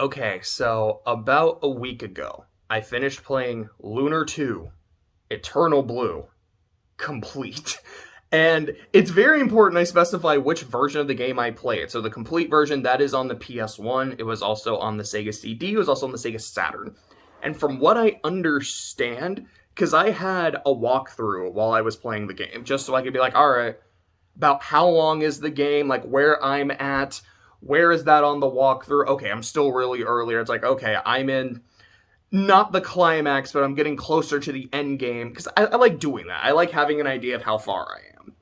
Okay, so about a week ago, I finished playing Lunar 2, Eternal Blue, complete. And it's very important I specify which version of the game I played. So the complete version, that is on the PS1. It was also on the Sega CD. It was also on the Sega Saturn. And from what I understand, because I had a walkthrough while I was playing the game, just so I could be like, all right, about how long is the game, like where I'm at, where is that on the walkthrough? Okay, I'm still really earlier. It's like, okay, I'm in not the climax, but I'm getting closer to the end game because I like doing that. I like having an idea of how far I am.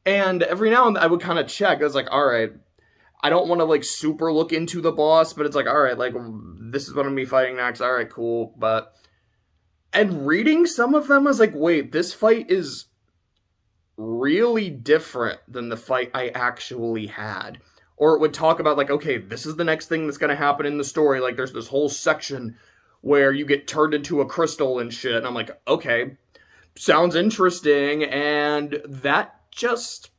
And every now and then I would kind of check. I was like, all right, I don't want to like super look into the boss, but it's like, all right, like this is what I'm gonna be fighting next. All right, cool. But and reading some of them, I was like, wait, this fight is really different than the fight I actually had. Or it would talk about, like, okay, this is the next thing that's going to happen in the story. Like, there's this whole section where you get turned into a crystal and shit. And I'm like, okay, sounds interesting. And that just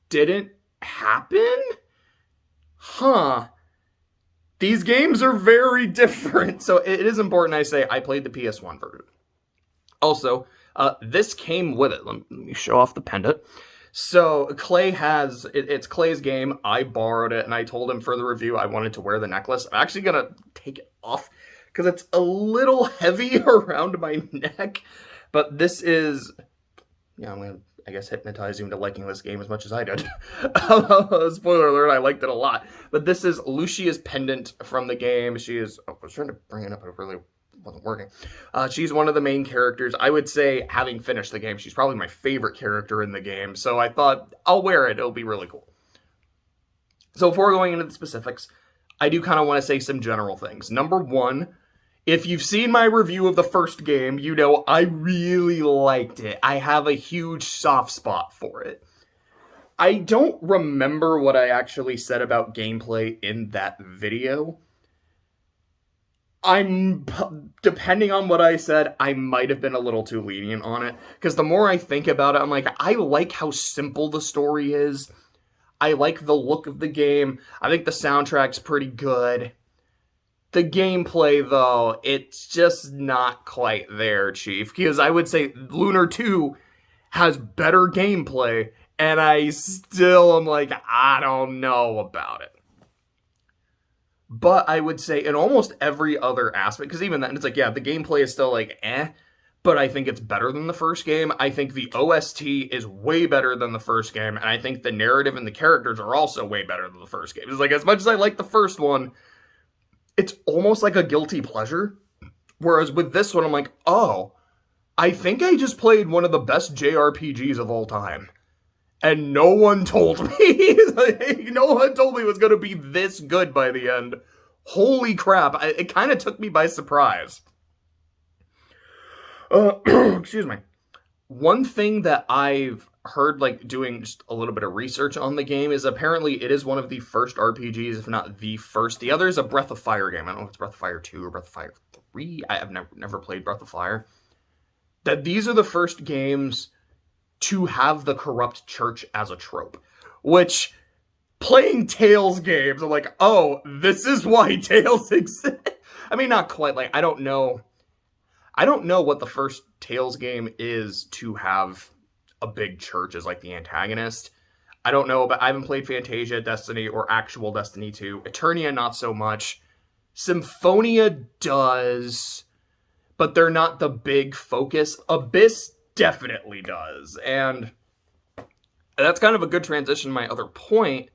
didn't happen? Huh. These games are very different. So it is important I say I played the PS1 version. Also, this came with it. Let me show off the pendant. So Clay has it's Clay's game. I borrowed it, and I told him for the review I wanted to wear the necklace. I'm actually gonna take it off because it's a little heavy around my neck. But this is, yeah, I'm gonna, I guess, hypnotize you into liking this game as much as I did. Spoiler alert, I liked it a lot. But this is Lucia's pendant from the game. She is, oh, I was trying to bring it up, but it really wasn't working. She's one of the main characters. I would say, having finished the game, she's probably my favorite character in the game. So I thought, I'll wear it. It'll be really cool. So before going into the specifics, I do kind of want to say some general things. Number one, if you've seen my review of the first game, you know I really liked it. I have a huge soft spot for it. I don't remember what I actually said about gameplay in that video. I'm, depending on what I said, I might have been a little too lenient on it. Because the more I think about it, I'm like, I like how simple the story is. I like the look of the game. I think the soundtrack's pretty good. The gameplay, though, it's just not quite there, Chief. Because I would say Lunar 2 has better gameplay, and I still am like, I don't know about it. But I would say in almost every other aspect, because even then, it's like, yeah, the gameplay is still like, but I think it's better than the first game. I think the OST is way better than the first game, and I think the narrative and the characters are also way better than the first game. It's like, as much as I like the first one, it's almost like a guilty pleasure. Whereas with this one, I'm like, oh, I think I just played one of the best JRPGs of all time. And no one told me. No one told me it was going to be this good by the end. Holy crap. It kind of took me by surprise. Excuse me. One thing that I've heard, like, doing just a little bit of research on the game is apparently it is one of the first RPGs, if not the first. The other is a Breath of Fire game. I don't know if it's Breath of Fire 2 or Breath of Fire 3. I have never played Breath of Fire. That these are the first games to have the corrupt church as a trope. Which, playing Tales games, I'm like, oh, this is why Tales exists. I mean, not quite. Like, I don't know what the first Tales game is to have a big church as, like, the antagonist. I don't know, but I haven't played Fantasia, Destiny, or actual Destiny 2. Eternia, not so much. Symphonia does, but they're not the big focus. Abyss definitely does. And that's kind of a good transition to my other point.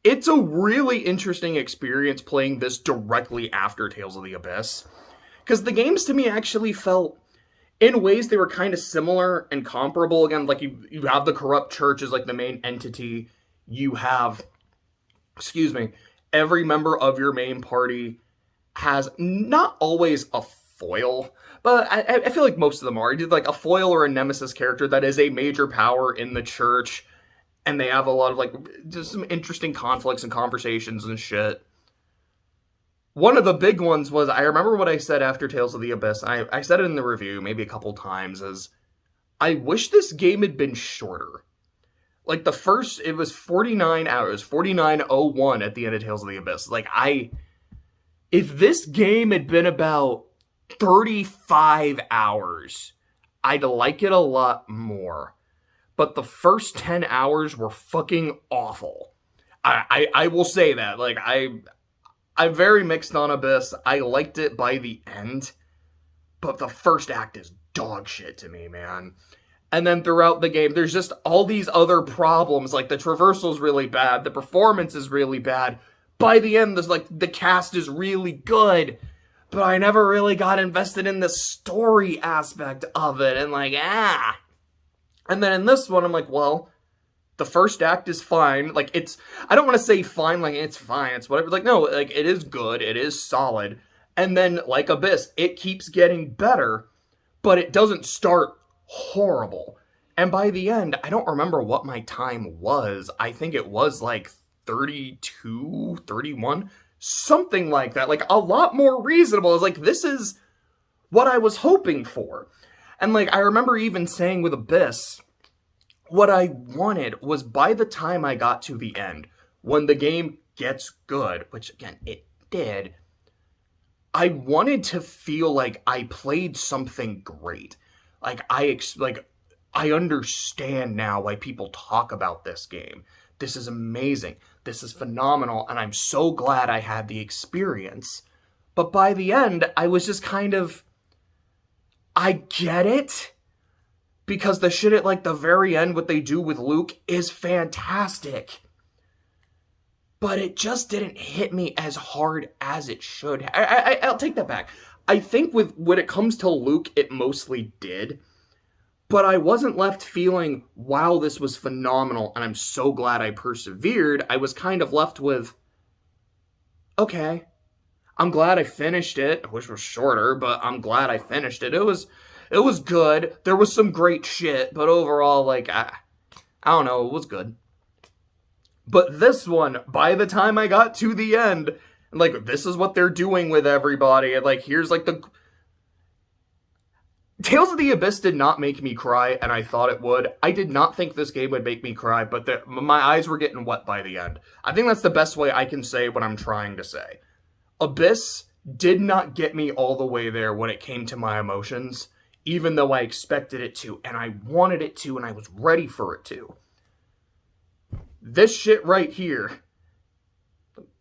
It's a really interesting experience playing this directly after Tales of the Abyss. Because the games to me actually felt, in ways they were kind of similar and comparable. Again, like you have the corrupt church as like the main entity. You have, every member of your main party has not always a foil, but I feel like most of them are. You did like a foil or a nemesis character that is a major power in the church, and they have a lot of like just some interesting conflicts and conversations and shit. One of the big ones was, I remember what I said after Tales of the Abyss. I said it in the review maybe a couple times, is I wish this game had been shorter. Like, it was 49 hours, 49:01 at the end of Tales of the Abyss. Like, if this game had been about 35 hours, I'd like it a lot more. But the first 10 hours were fucking awful. I will say that. Like, I'm very mixed on Abyss. I liked it by the end, but the first act is dog shit to me, man. And then throughout the game, there's just all these other problems. Like, the traversal's really bad. The performance is really bad. By the end, there's like, the cast is really good. But I never really got invested in the story aspect of it. And like, And then in this one, I'm like, well, the first act is fine. Like, I don't want to say fine, like, it's fine, it's whatever. Like, no, like, it is good. It is solid. And then, like Abyss, it keeps getting better, but it doesn't start horrible. And by the end, I don't remember what my time was. I think it was like 32, 31, something like that. Like, a lot more reasonable. I was like, this is what I was hoping for. And like, I remember even saying with Abyss, what I wanted was by the time I got to the end, when the game gets good, which again, it did, I wanted to feel like I played something great. Like, I understand now why people talk about this game. This is amazing. This is phenomenal. And I'm so glad I had the experience. But by the end, I was just kind of, I get it. Because the shit at, like, the very end, what they do with Luke is fantastic. But it just didn't hit me as hard as it should. I'll take that back. I think when it comes to Luke, it mostly did. But I wasn't left feeling, wow, this was phenomenal, and I'm so glad I persevered. I was kind of left with, okay, I'm glad I finished it. I wish it was shorter, but I'm glad I finished it. It was good. There was some great shit, but overall, like, I don't know, it was good. But this one, by the time I got to the end, like, this is what they're doing with everybody, and, like, here's, like, Tales of the Abyss did not make me cry, and I thought it would. I did not think this game would make me cry, but my eyes were getting wet by the end. I think that's the best way I can say what I'm trying to say. Abyss did not get me all the way there when it came to my emotions, even though I expected it to, and I wanted it to, and I was ready for it to. This shit right here,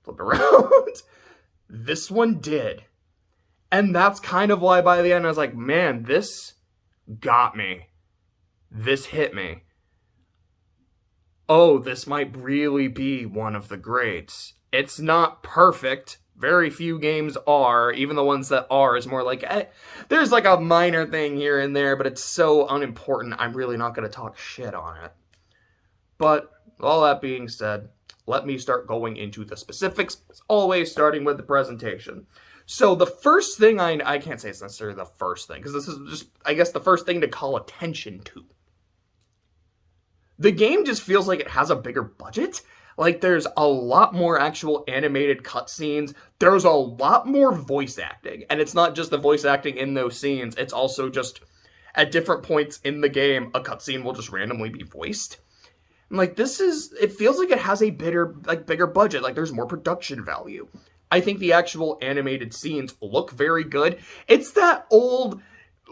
flip around, this one did. And that's kind of why by the end I was like, man, this got me. This hit me. Oh, this might really be one of the greats. It's not perfect. Very few games are. Even the ones that are is more like, there's like a minor thing here and there, but it's so unimportant, I'm really not going to talk shit on it. But all that being said, let me start going into the specifics, as always starting with the presentation. So the first thing I can't say it's necessarily the first thing, because this is just, I guess, the first thing to call attention to. The game just feels like it has a bigger budget. Like, there's a lot more actual animated cutscenes. There's a lot more voice acting. And it's not just the voice acting in those scenes. It's also just, at different points in the game, a cutscene will just randomly be voiced. And, like, it feels like it has a bigger budget. Like, there's more production value. I think the actual animated scenes look very good. It's that old,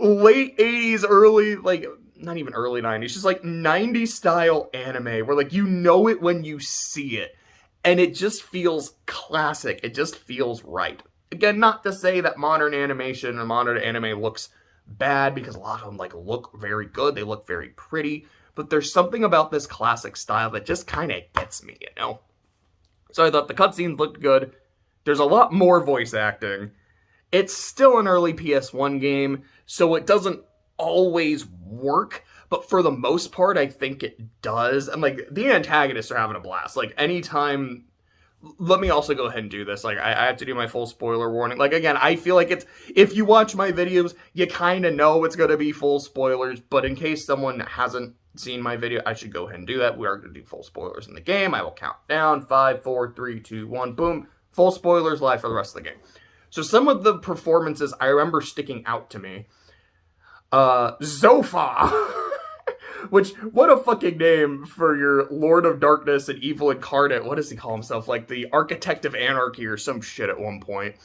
late 80s, early, like, not even early 90s, just like 90s style anime where, like, you know it when you see it. And it just feels classic. It just feels right. Again, not to say that modern animation or modern anime looks bad, because a lot of them, like, look very good. They look very pretty. But there's something about this classic style that just kind of gets me, you know? So I thought the cutscenes looked good. There's a lot more voice acting. It's still an early PS1 game, so it doesn't always work, but for the most part, I think it does. And, like, the antagonists are having a blast. Like, anytime... Let me also go ahead and do this. Like, I have to do my full spoiler warning. Like, again, I feel like it's... If you watch my videos, you kind of know it's going to be full spoilers, but in case someone hasn't seen my video, I should go ahead and do that. We are going to do full spoilers in the game. I will count down. 5, 4, 3, 2, 1, boom. Full spoilers live for the rest of the game. So some of the performances I remember sticking out to me. Zofa! Which, what a fucking name for your Lord of Darkness and Evil Incarnate. What does he call himself? Like the Architect of Anarchy or some shit at one point.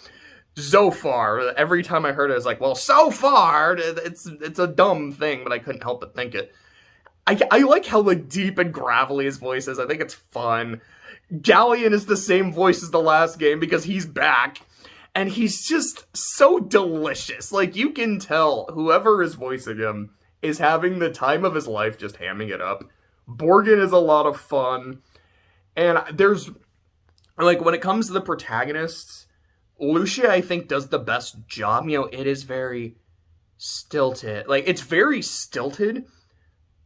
Zophar. Every time I heard it, I was like, well, so far, it's a dumb thing, but I couldn't help but think it. I like how like deep and gravelly his voice is. I think it's fun. Galleon is the same voice as the last game because he's back. And he's just so delicious. Like, you can tell whoever is voicing him is having the time of his life just hamming it up. Borgin is a lot of fun. And there's, like, when it comes to the protagonists, Lucia, I think, does the best job. You know, it is very stilted. Like, it's very stilted,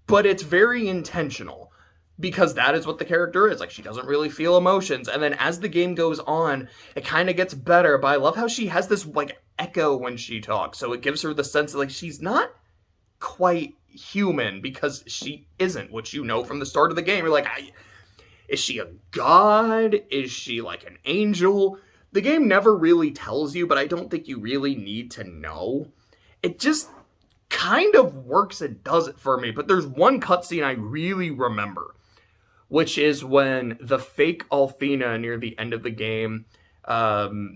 but it's very intentional. Because that is what the character is. Like, she doesn't really feel emotions. And then as the game goes on, it kind of gets better. But I love how she has this, like, echo when she talks. So it gives her the sense that, like, she's not quite human. Because she isn't, which you know from the start of the game. You're like, is she a god? Is she, like, an angel? The game never really tells you, but I don't think you really need to know. It just kind of works and does it for me. But there's one cutscene I really remember, which is when the fake Alfina near the end of the game,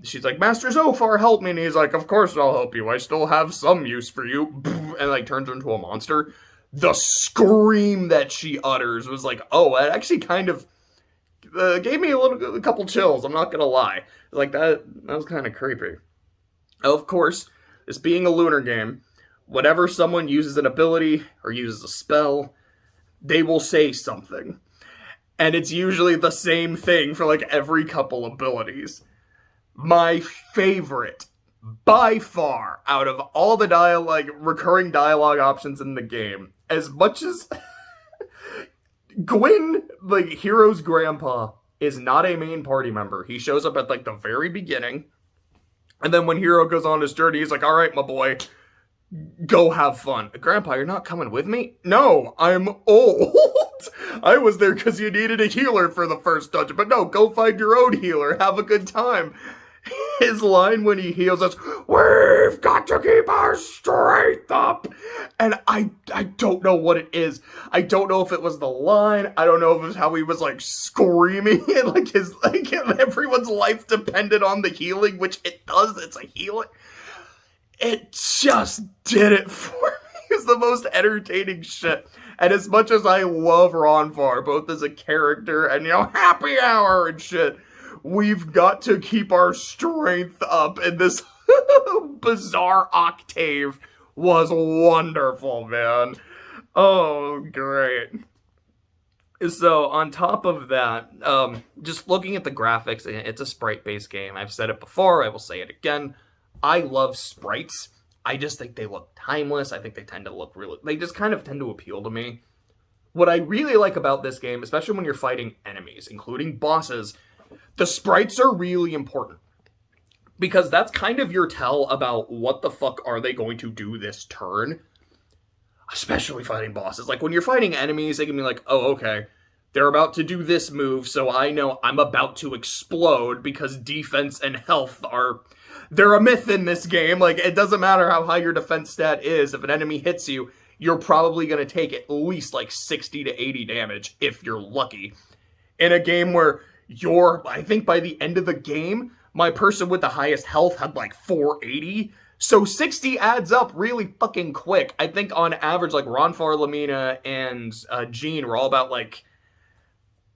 she's like, Master Zophar, help me. And he's like, of course I'll help you. I still have some use for you. And like turns her into a monster. The scream that she utters was like, oh, it actually kind of gave me a couple chills. I'm not going to lie. Like that was kind of creepy. Of course, this being a Lunar game, whenever someone uses an ability or uses a spell, they will say something. And it's usually the same thing for, like, every couple abilities. My favorite, by far, out of all the recurring dialogue options in the game, as much as Gwyn, like, Hero's grandpa, is not a main party member. He shows up at, like, the very beginning. And then when Hero goes on his journey, he's like, all right, my boy, go have fun. Grandpa, you're not coming with me? No, I'm old. I was there because you needed a healer for the first dungeon. But no, go find your own healer. Have a good time. His line when he heals us, we've got to keep our strength up. And I don't know what it is. I don't know if it was the line. I don't know if it was how he was like screaming and like everyone's life depended on the healing, which it does. It's a healing. It just did it for me. It's the most entertaining shit. And as much as I love Ronfar, both as a character and, you know, happy hour and shit, we've got to keep our strength up. And this bizarre octave was wonderful, man. Oh, great. So, on top of that, just looking at the graphics, it's a sprite-based game. I've said it before, I will say it again. I love sprites. I just think they look timeless. I think they tend to look really... They just kind of tend to appeal to me. What I really like about this game, especially when you're fighting enemies, including bosses, the sprites are really important. Because that's kind of your tell about what the fuck are they going to do this turn. Especially fighting bosses. Like, when you're fighting enemies, they can be like, oh, okay, they're about to do this move, so I know I'm about to explode because defense and health are... They're a myth in this game. Like, it doesn't matter how high your defense stat is. If an enemy hits you, you're probably going to take at least, like, 60 to 80 damage, if you're lucky. In a game where I think by the end of the game, my person with the highest health had, like, 480. So 60 adds up really fucking quick. I think on average, like, Ronfar, Lamina, and Jean were all about, like,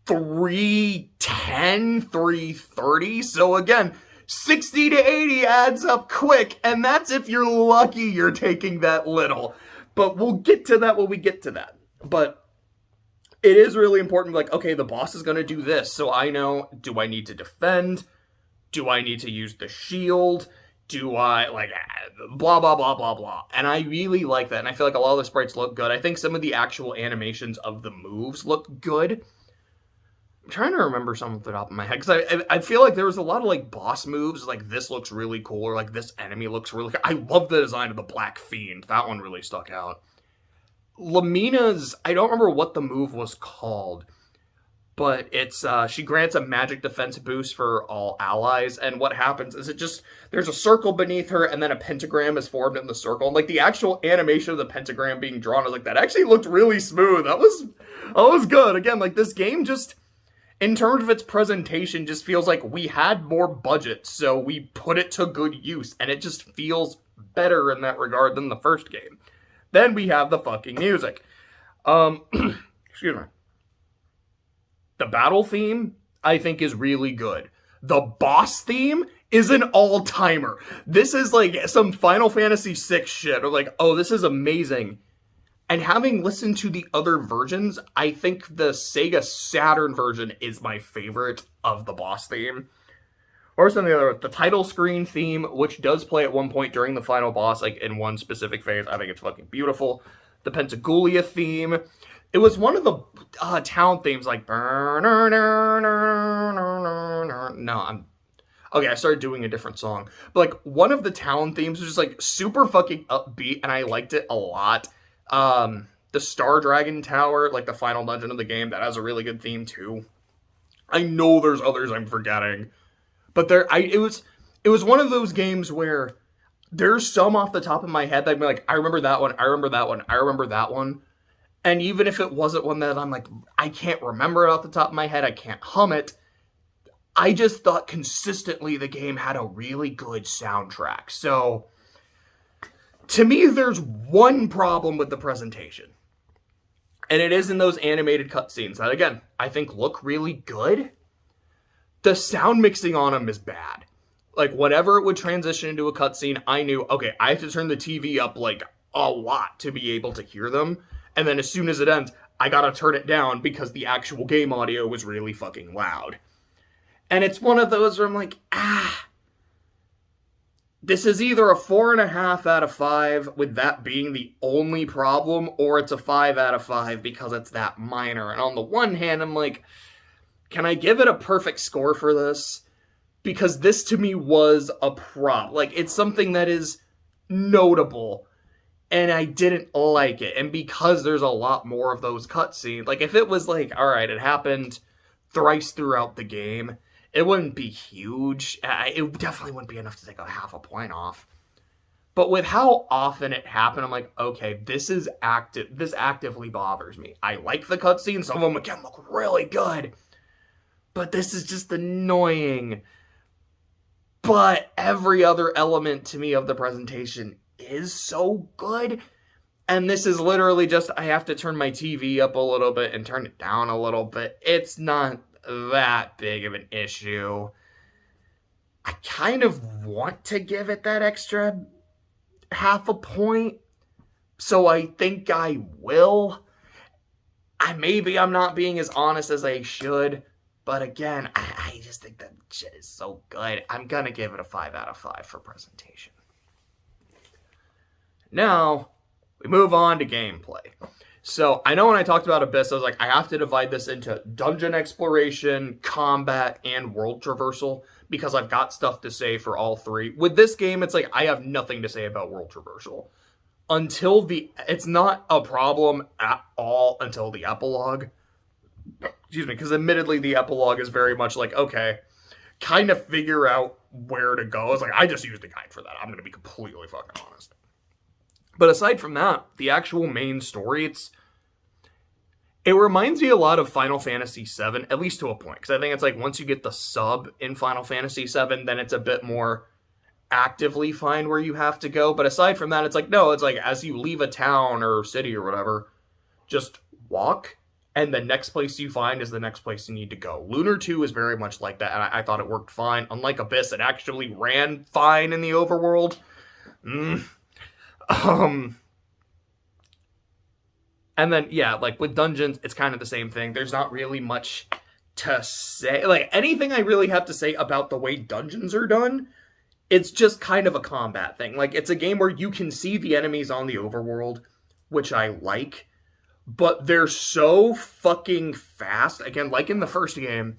310, 330. So again... 60 to 80 adds up quick, and that's if you're lucky you're taking that little. But we'll get to that when we get to that. But it is really important, like, okay, the boss is going to do this, so I know, do I need to defend? Do I need to use the shield? Do I, like, blah, blah, blah, blah, blah. And I really like that, and I feel like a lot of the sprites look good. I think some of the actual animations of the moves look good. I'm trying to remember some off the top of my head, because I feel like there was a lot of, like, boss moves, like, this looks really cool, or, like, this enemy looks really cool. I love the design of the Black Fiend. That one really stuck out. Lamina's, I don't remember what the move was called, but it's she grants a magic defense boost for all allies, and what happens is there's a circle beneath her, and then a pentagram is formed in the circle, and like the actual animation of the pentagram being drawn is like that actually looked really smooth. That was good. Again, like this game just, in terms of its presentation, just feels like we had more budget, so we put it to good use, and it just feels better in that regard than the first game. Then we have the fucking music. Excuse me. The battle theme, I think, is really good. The boss theme is an all-timer. This is like some Final Fantasy VI shit. Or like, oh, this is amazing. And having listened to the other versions, I think the Sega Saturn version is my favorite of the boss theme. Or some of the other, the title screen theme, which does play at one point during the final boss, like in one specific phase. I think it's fucking beautiful. The Pentagoulia theme. It was one of the town themes, like... Okay, I started doing a different song. But, like, one of the town themes was just, like, super fucking upbeat, and I liked it a lot. The Star Dragon Tower, like, the final dungeon of the game, that has a really good theme, too. I know there's others I'm forgetting. But it was one of those games where there's some off the top of my head that I'm like, I remember that one, I remember that one, I remember that one. And even if it wasn't one that I'm like, I can't remember it off the top of my head, I can't hum it, I just thought consistently the game had a really good soundtrack. So, to me, there's one problem with the presentation. And it is in those animated cutscenes that, again, I think look really good. The sound mixing on them is bad. Like, whenever it would transition into a cutscene, I knew, okay, I have to turn the TV up, like, a lot to be able to hear them. And then as soon as it ends, I gotta turn it down because the actual game audio was really fucking loud. And it's one of those where I'm like, this is either a 4.5 out of 5, with that being the only problem, or it's a 5 out of 5 because it's that minor. And on the one hand, I'm like, can I give it a perfect score for this? Because this to me was a problem. Like, it's something that is notable. And I didn't like it. And because there's a lot more of those cutscenes, like if it was like, alright, it happened thrice throughout the game, it wouldn't be huge. It definitely wouldn't be enough to take a half a point off. But with how often it happened, I'm like, okay, this actively bothers me. I like the cutscenes, some of them again look really good. But this is just annoying. But every other element to me of the presentation is so good, and this is literally just, I have to turn my TV up a little bit and turn it down a little bit. It's not that big of an issue. I kind of want to give it that extra half a point, so I think I will. Maybe I'm not being as honest as I should, but again, I just think that shit is so good. I'm gonna give it a 5 out of 5 for presentation. Now, we move on to gameplay. So, I know when I talked about Abyss, I was like, I have to divide this into dungeon exploration, combat, and world traversal, because I've got stuff to say for all three. With this game, it's like, I have nothing to say about world traversal. It's not a problem at all until the epilogue. Excuse me, because admittedly, the epilogue is very much like, okay, kind of figure out where to go. It's like, I just used a guide for that. I'm going to be completely fucking honest. But aside from that, the actual main story, it reminds me a lot of Final Fantasy VII, at least to a point. Because I think it's like, once you get the sub in Final Fantasy VII, then it's a bit more actively find where you have to go. But aside from that, it's like, no, it's like, as you leave a town or city or whatever, just walk, and the next place you find is the next place you need to go. Lunar 2 is very much like that, and I thought it worked fine. Unlike Abyss, it actually ran fine in the overworld. And then, yeah, like, with dungeons, it's kind of the same thing. There's not really much to say. Like, anything I really have to say about the way dungeons are done, it's just kind of a combat thing. Like, it's a game where you can see the enemies on the overworld, which I like, but they're so fucking fast. Again, like in the first game,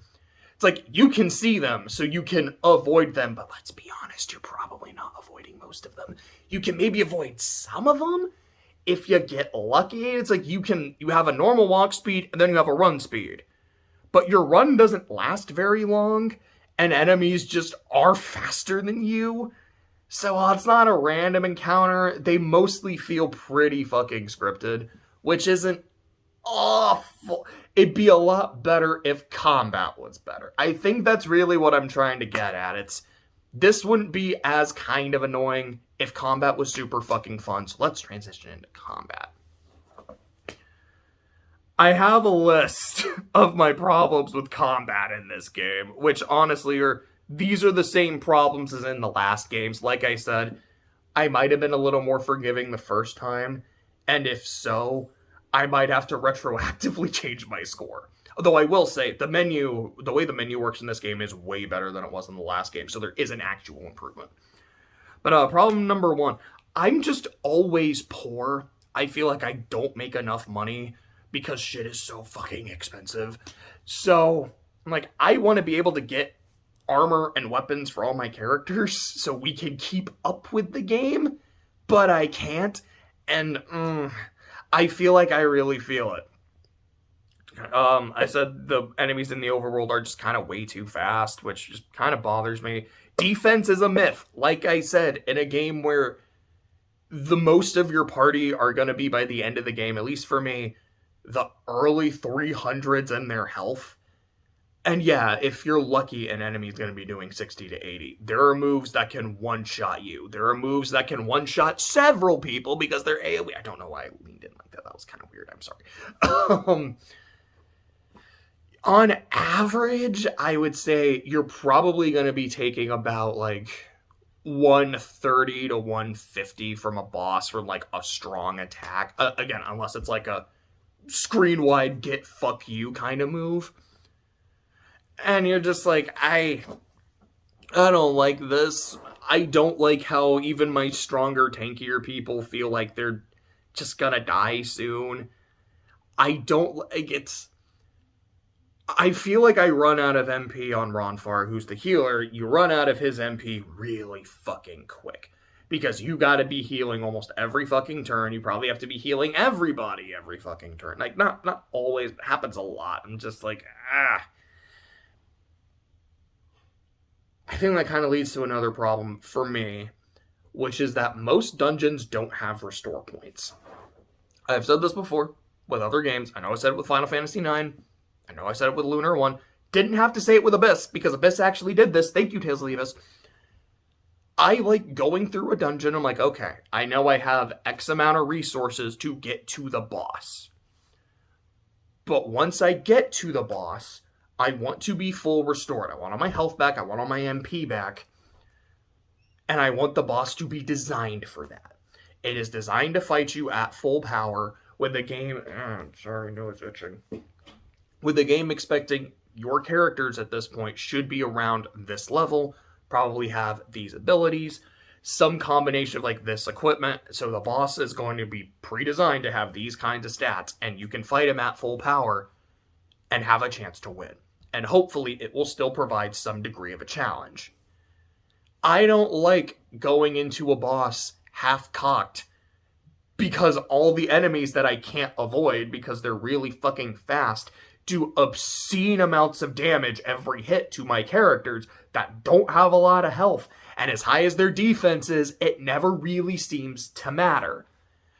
it's like, you can see them, so you can avoid them, but let's be honest, you're probably not avoiding most of them. You can maybe avoid some of them if you get lucky. It's like, you have a normal walk speed, and then you have a run speed. but your run doesn't last very long, and enemies just are faster than you. So while it's not a random encounter, they mostly feel pretty fucking scripted, which isn't awful. It'd be a lot better if combat was better. I think that's really what I'm trying to get at. This wouldn't be as kind of annoying if combat was super fucking fun. So let's transition into combat. I have a list of my problems with combat in this game, which honestly these are the same problems as in the last games. Like I said, I might have been a little more forgiving the first time, and if so, I might have to retroactively change my score. Although I will say, the way the menu works in this game is way better than it was in the last game, so there is an actual improvement. But problem number 1, I'm just always poor. I feel like I don't make enough money because shit is so fucking expensive. So, like, I want to be able to get armor and weapons for all my characters so we can keep up with the game, but I can't, and I feel like I really feel it. I said the enemies in the overworld are just kind of way too fast, which just kind of bothers me. Defense is a myth. Like I said, in a game where the most of your party are going to be, by the end of the game, at least for me, the early 300s in their health. And yeah, if you're lucky, an enemy's going to be doing 60 to 80. There are moves that can one-shot you. There are moves that can one-shot several people because they're AoE. I don't know why I leaned in like that. That was kind of weird. I'm sorry. On average, I would say you're probably going to be taking about like 130 to 150 from a boss for like a strong attack. Again, unless it's like a screen-wide get fuck you kind of move. And you're just like, I don't like this. I don't like how even my stronger, tankier people feel like they're just gonna die soon. I don't like it's... I feel like I run out of MP on Ronfar, who's the healer. You run out of his MP really fucking quick. Because you gotta be healing almost every fucking turn. You probably have to be healing everybody every fucking turn. Like, not always, it happens a lot. I'm just like, I think that kind of leads to another problem for me, which is that most dungeons don't have restore points. I've said this before with other games. I know I said it with Final Fantasy IX. I know I said it with Lunar 1. Didn't have to say it with Abyss, because Abyss actually did this. Thank you, Tales of the Abyss. I like going through a dungeon. I'm like, okay, I know I have X amount of resources to get to the boss. But once I get to the boss, I want to be full restored. I want all my health back. I want all my MP back. And I want the boss to be designed for that. It is designed to fight you at full power with the game... sorry, no, it's itching. With the game expecting your characters at this point should be around this level, probably have these abilities, some combination of like this equipment. So the boss is going to be pre-designed to have these kinds of stats, and you can fight him at full power and have a chance to win. And hopefully it will still provide some degree of a challenge. I don't like going into a boss half-cocked because all the enemies that I can't avoid because they're really fucking fast do obscene amounts of damage every hit to my characters that don't have a lot of health. And as high as their defense is, it never really seems to matter.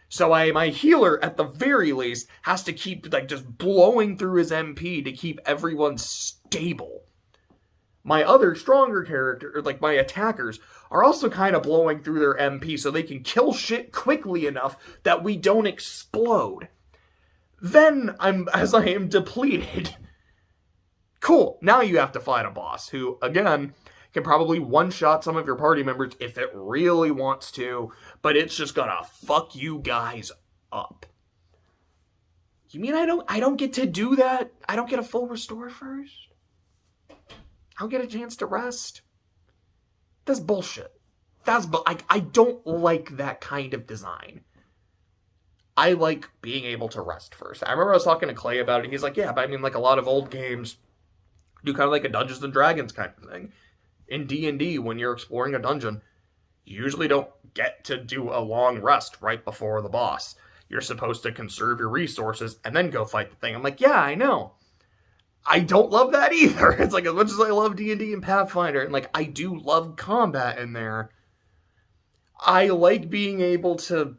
So my healer, at the very least, has to keep like just blowing through his MP to keep everyone stable. My other stronger character, like my attackers, are also kind of blowing through their MP so they can kill shit quickly enough that we don't explode. Then, as I am depleted. Cool, now you have to fight a boss who, again, can probably one-shot some of your party members if it really wants to, but it's just gonna fuck you guys up. You mean I don't get to do that? I don't get a full restore first? I don't get a chance to rest? That's bullshit. I don't like that kind of design. I like being able to rest first. I remember I was talking to Clay about it. He's like, yeah, but I mean, like a lot of old games do kind of like a Dungeons and Dragons kind of thing. In D&D, when you're exploring a dungeon, you usually don't get to do a long rest right before the boss. You're supposed to conserve your resources and then go fight the thing. I'm like, yeah, I know. I don't love that either. It's like, as much as I love D&D and Pathfinder, and like, I do love combat in there, I like being able to...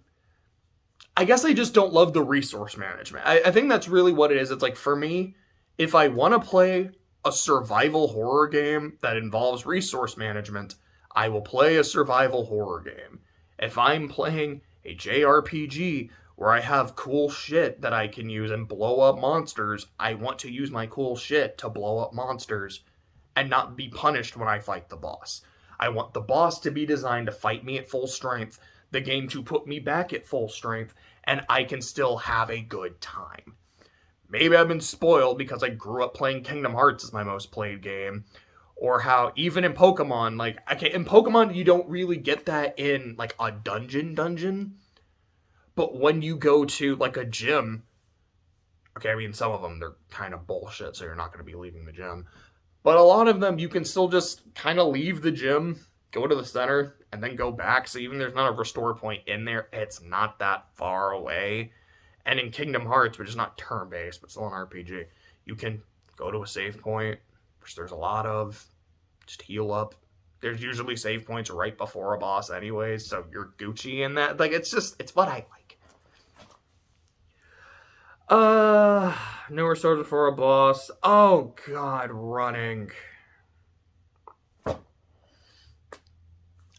I guess I just don't love the resource management. I think that's really what it is. It's like, for me, if I want to play a survival horror game that involves resource management, I will play a survival horror game. If I'm playing a JRPG where I have cool shit that I can use and blow up monsters, I want to use my cool shit to blow up monsters and not be punished when I fight the boss. I want the boss to be designed to fight me at full strength, the game to put me back at full strength, and I can still have a good time. Maybe I've been spoiled because I grew up playing Kingdom Hearts as my most played game, or how even in Pokemon, like, okay, in Pokemon you don't really get that in like a dungeon, but when you go to like a gym, okay, I mean, some of them they're kind of bullshit, so you're not going to be leaving the gym, but a lot of them you can still just kind of leave the gym, go to the center, and then go back. So even there's not a restore point in there, it's not that far away. And in Kingdom Hearts, which is not turn-based, but still an RPG, you can go to a save point, which there's a lot of, just heal up. There's usually save points right before a boss anyways, so you're Gucci in that. Like, it's what I like. No restores before a boss. Oh, God, running.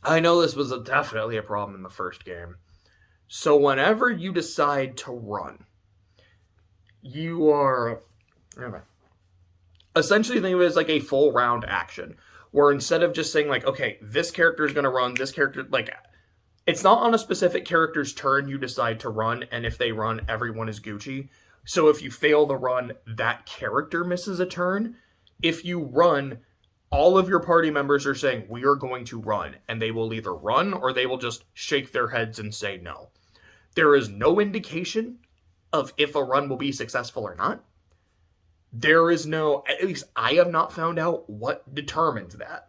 I know this was definitely a problem in the first game. So whenever you decide to run, you are... essentially think of it as like a full round action, where instead of just saying like, okay, this character is going to run, this character... like, it's not on a specific character's turn you decide to run, and if they run, everyone is Gucci. So if you fail the run, that character misses a turn. If you run... all of your party members are saying, we are going to run, and they will either run or they will just shake their heads and say no. There is no indication of if a run will be successful or not. There is no, at least I have not found out what determines that.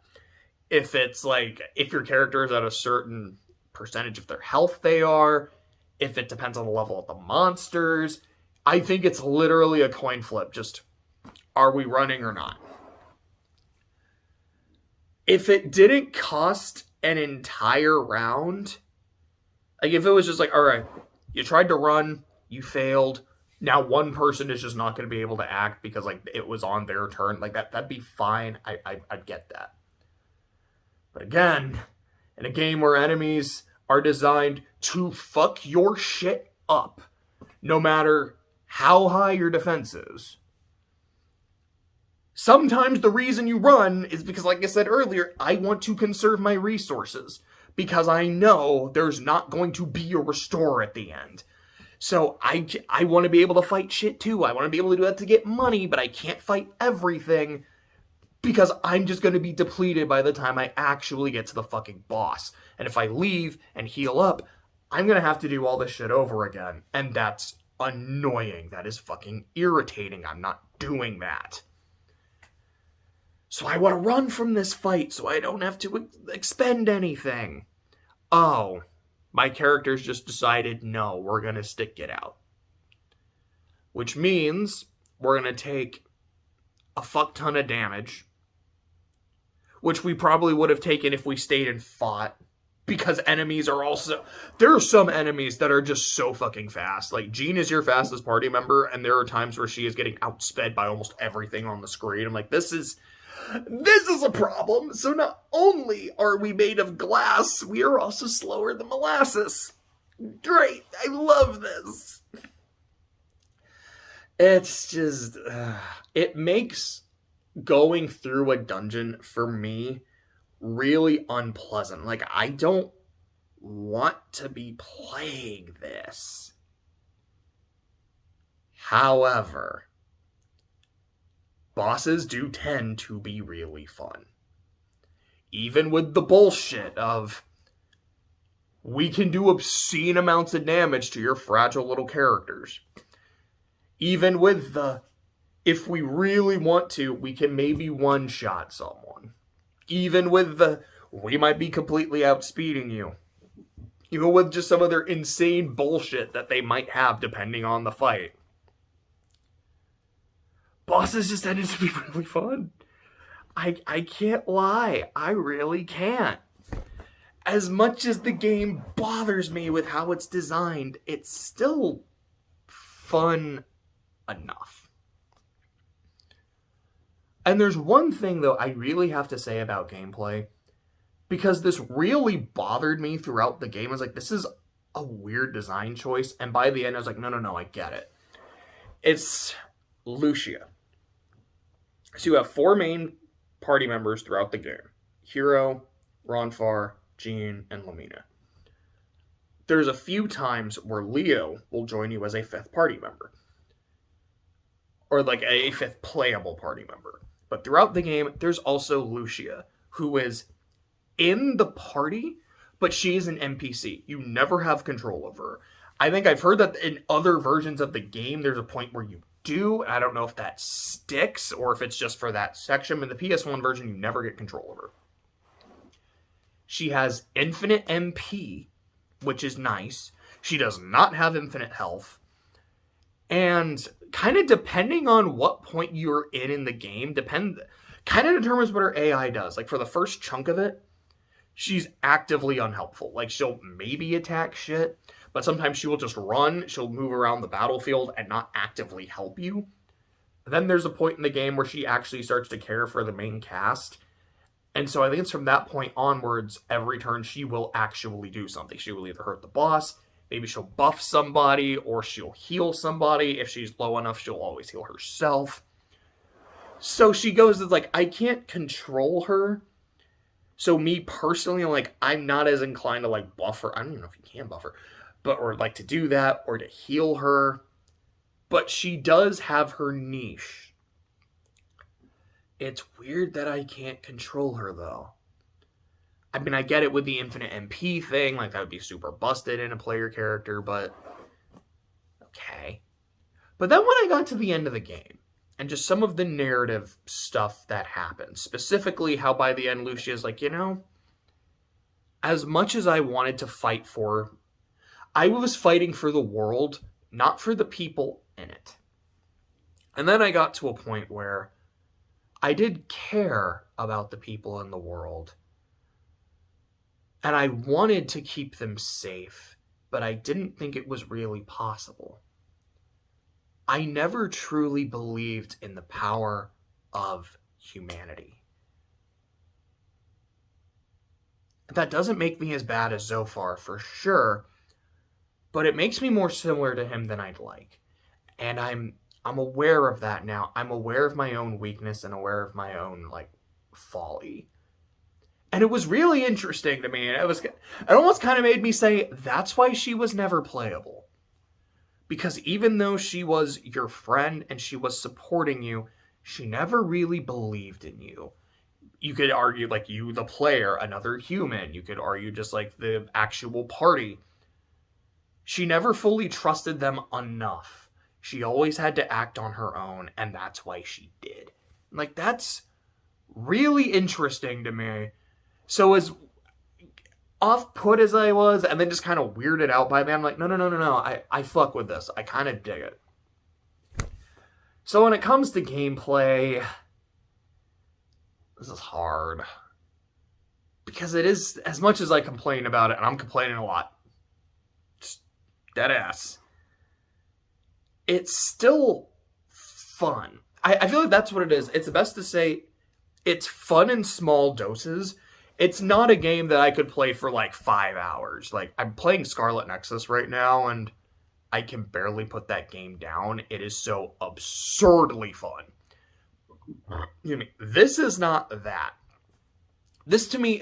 If it's like, if your character is at a certain percentage of their health they are, if it depends on the level of the monsters. I think it's literally a coin flip, just, are we running or not? If it didn't cost an entire round, like if it was just like, all right, you tried to run, you failed, now one person is just not going to be able to act because like it was on their turn, like that'd be fine. I'd get that. But again, in a game where enemies are designed to fuck your shit up, no matter how high your defense is, sometimes the reason you run is because, like I said earlier, I want to conserve my resources. Because I know there's not going to be a restore at the end. So I want to be able to fight shit too. I want to be able to do that to get money, but I can't fight everything. Because I'm just going to be depleted by the time I actually get to the fucking boss. And if I leave and heal up, I'm going to have to do all this shit over again. And that's annoying. That is fucking irritating. I'm not doing that. So I want to run from this fight so I don't have to expend anything. Oh, my characters just decided, no, we're going to stick it out. Which means we're going to take a fuck ton of damage. Which we probably would have taken if we stayed and fought. Because enemies are also... there are some enemies that are just so fucking fast. Like, Jean is your fastest party member, and there are times where she is getting outsped by almost everything on the screen. I'm like, this is a problem. So not only are we made of glass, we are also slower than molasses. Great. I love this. It's just... it makes going through a dungeon, for me, really unpleasant. Like, I don't want to be playing this. However, bosses do tend to be really fun. Even with the bullshit of, we can do obscene amounts of damage to your fragile little characters. Even with the, if we really want to, we can maybe one-shot someone. Even with the, we might be completely outspeeding you. Even with just some other insane bullshit that they might have depending on the fight. bosses just ended to be really fun. I can't lie. I really can't. As much as the game bothers me with how it's designed, it's still fun enough. And there's one thing, though, I really have to say about gameplay, because this really bothered me throughout the game. I was like, this is a weird design choice. And by the end, I was like, no, I get it. It's Lucia. So you have 4 main party members throughout the game. Hero, Ronfar, Jean, and Lamina. There's a few times where Leo will join you as a 5th party member. Or like a 5th playable party member. But throughout the game, there's also Lucia, who is in the party, but she is an NPC. You never have control over her. I think I've heard that in other versions of the game, there's a point where you do. I don't know if that sticks or if it's just for that section. In the PS1 version, you never get control of her. She has infinite MP, which is nice. She does not have infinite health. And kind of depending on what point you're in the game, kind of determines what her AI does. Like for the first chunk of it, she's actively unhelpful. Like she'll maybe attack shit, but sometimes she will just run. She'll move around the battlefield and not actively help you. Then there's a point in the game where she actually starts to care for the main cast. And so I think it's from that point onwards, every turn she will actually do something. She will either hurt the boss, maybe she'll buff somebody, or she'll heal somebody. If she's low enough, she'll always heal herself. So she goes, it's like, I can't control her. So me personally, like, I'm not as inclined to, like, buff her. I don't even know if you can buff her. But, or, like, to do that, or to heal her. But she does have her niche. It's weird that I can't control her, though. I mean, I get it with the infinite MP thing. Like, that would be super busted in a player character, but... okay. But then when I got to the end of the game, and just some of the narrative stuff that happened, specifically how by the end Lucia's like, you know, as much as I wanted to fight for... I was fighting for the world, not for the people in it. And then I got to a point where I did care about the people in the world. And I wanted to keep them safe, but I didn't think it was really possible. I never truly believed in the power of humanity. That doesn't make me as bad as Zophar, for sure, but it makes me more similar to him than I'd like. And I'm aware of that now. I'm aware of my own weakness and aware of my own, like, folly. And it was really interesting to me. And it almost kind of made me say, that's why she was never playable. Because even though she was your friend and she was supporting you, she never really believed in you. You could argue, like, you, the player, another human. You could argue just, like, the actual party. She never fully trusted them enough. She always had to act on her own, and that's why she did. Like, that's really interesting to me. So as off-put as I was, and then just kind of weirded out by me, I'm like, no, I fuck with this. I kind of dig it. So when it comes to gameplay, this is hard. Because it is, as much as I complain about it, and I'm complaining a lot, just dead ass, it's still fun. I feel like that's what it is. It's best to say it's fun in small doses. It's not a game that I could play for like 5 hours. Like, I'm playing Scarlet Nexus right now, and I can barely put that game down. It is so absurdly fun. This is not that. This, to me,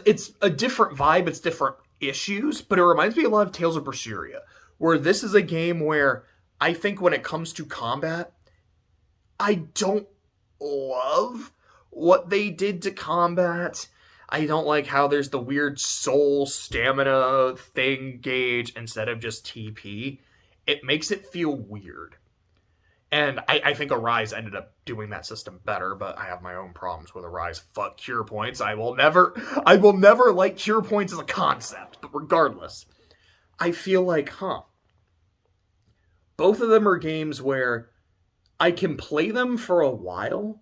it's a different vibe. It's different issues, but it reminds me a lot of Tales of Berseria, where this is a game where I think when it comes to combat, I don't love what they did to combat. I don't like how there's the weird soul stamina thing gauge instead of just TP. It makes it feel weird. And I think Arise ended up doing that system better, but I have my own problems with Arise. Fuck cure points. I will never like cure points as a concept. But regardless, I feel like, both of them are games where I can play them for a while,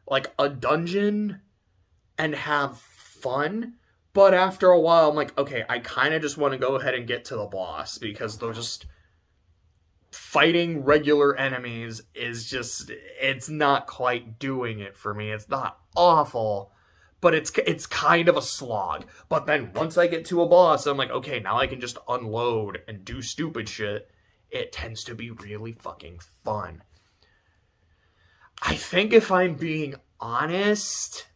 like a dungeon, and have fun. But after a while, I'm like, okay, I kind of just want to go ahead and get to the boss, because they're just fighting regular enemies is just, it's not quite doing it for me. It's not awful, but it's kind of a slog. But then once I get to a boss, I'm like, okay, now I can just unload and do stupid shit. It tends to be really fucking fun. I think if I'm being honest,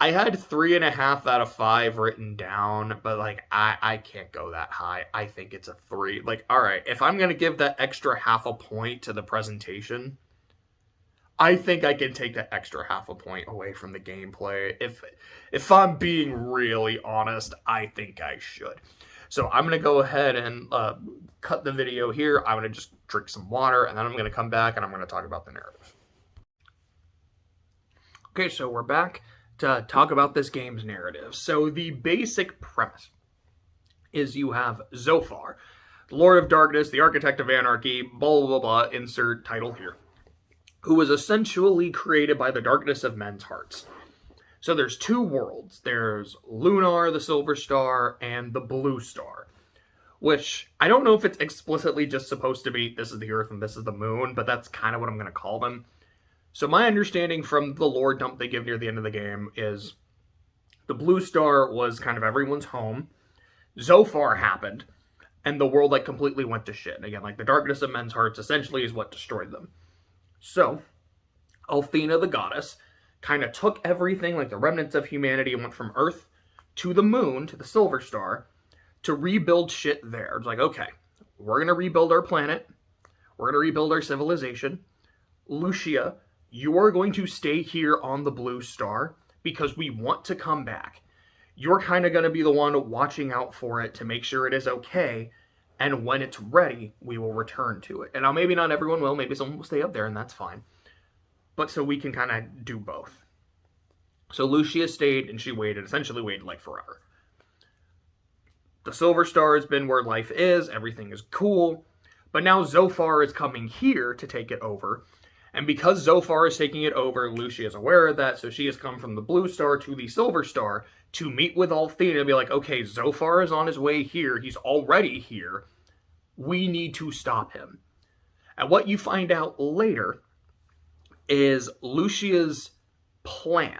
I had 3.5 out of 5 written down, but like I can't go that high. I think it's a 3. Like, all right, if I'm gonna give that extra half a point to the presentation, I think I can take that extra half a point away from the gameplay. If I'm being really honest, I think I should. So I'm gonna go ahead and cut the video here. I'm gonna just drink some water, and then I'm gonna come back and I'm gonna talk about the narrative. Okay, so we're back to talk about this game's narrative. So the basic premise is you have Zophar, the Lord of Darkness, the Architect of Anarchy, blah, blah, blah, insert title here, who was essentially created by the darkness of men's hearts. So there's 2 worlds. There's Lunar, the Silver Star, and the Blue Star, which I don't know if it's explicitly just supposed to be this is the Earth and this is the Moon, but that's kind of what I'm going to call them. So my understanding from the lore dump they give near the end of the game is the Blue Star was kind of everyone's home. Zophar happened, and the world like completely went to shit. And again, like the darkness of men's hearts essentially is what destroyed them. So Althena, the goddess, kind of took everything, like the remnants of humanity, and went from Earth to the Moon, to the Silver Star, to rebuild shit there. It's like, okay, we're going to rebuild our planet. We're going to rebuild our civilization. Lucia, you are going to stay here on the Blue Star because we want to come back. You're kind of going to be the one watching out for it to make sure it is okay, and when it's ready, we will return to it. And now maybe not everyone will, maybe someone will stay up there, and that's fine. But so we can kind of do both. So Lucia stayed, and she waited, essentially waited like forever. The Silver Star has been where life is, everything is cool, but now Zophar is coming here to take it over. And because Zophar is taking it over, Lucia is aware of that, so she has come from the Blue Star to the Silver Star to meet with Althena and be like, okay, Zophar is on his way here, he's already here, we need to stop him. And what you find out later is Lucia's plan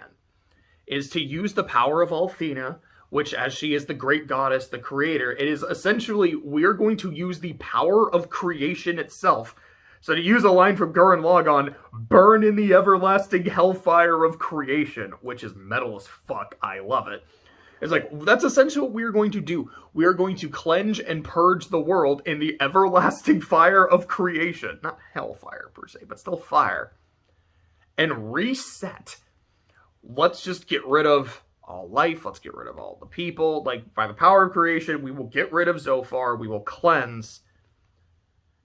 is to use the power of Althena, which as she is the great goddess, the creator, it is essentially, we're going to use the power of creation itself. So to use a line from Gurren Lagann, burn in the everlasting hellfire of creation, which is metal as fuck. I love it. It's like, that's essentially what we're going to do. We are going to cleanse and purge the world in the everlasting fire of creation. Not hellfire per se, but still fire. And reset. Let's just get rid of all life. Let's get rid of all the people. Like, by the power of creation, we will get rid of Zophar. We will cleanse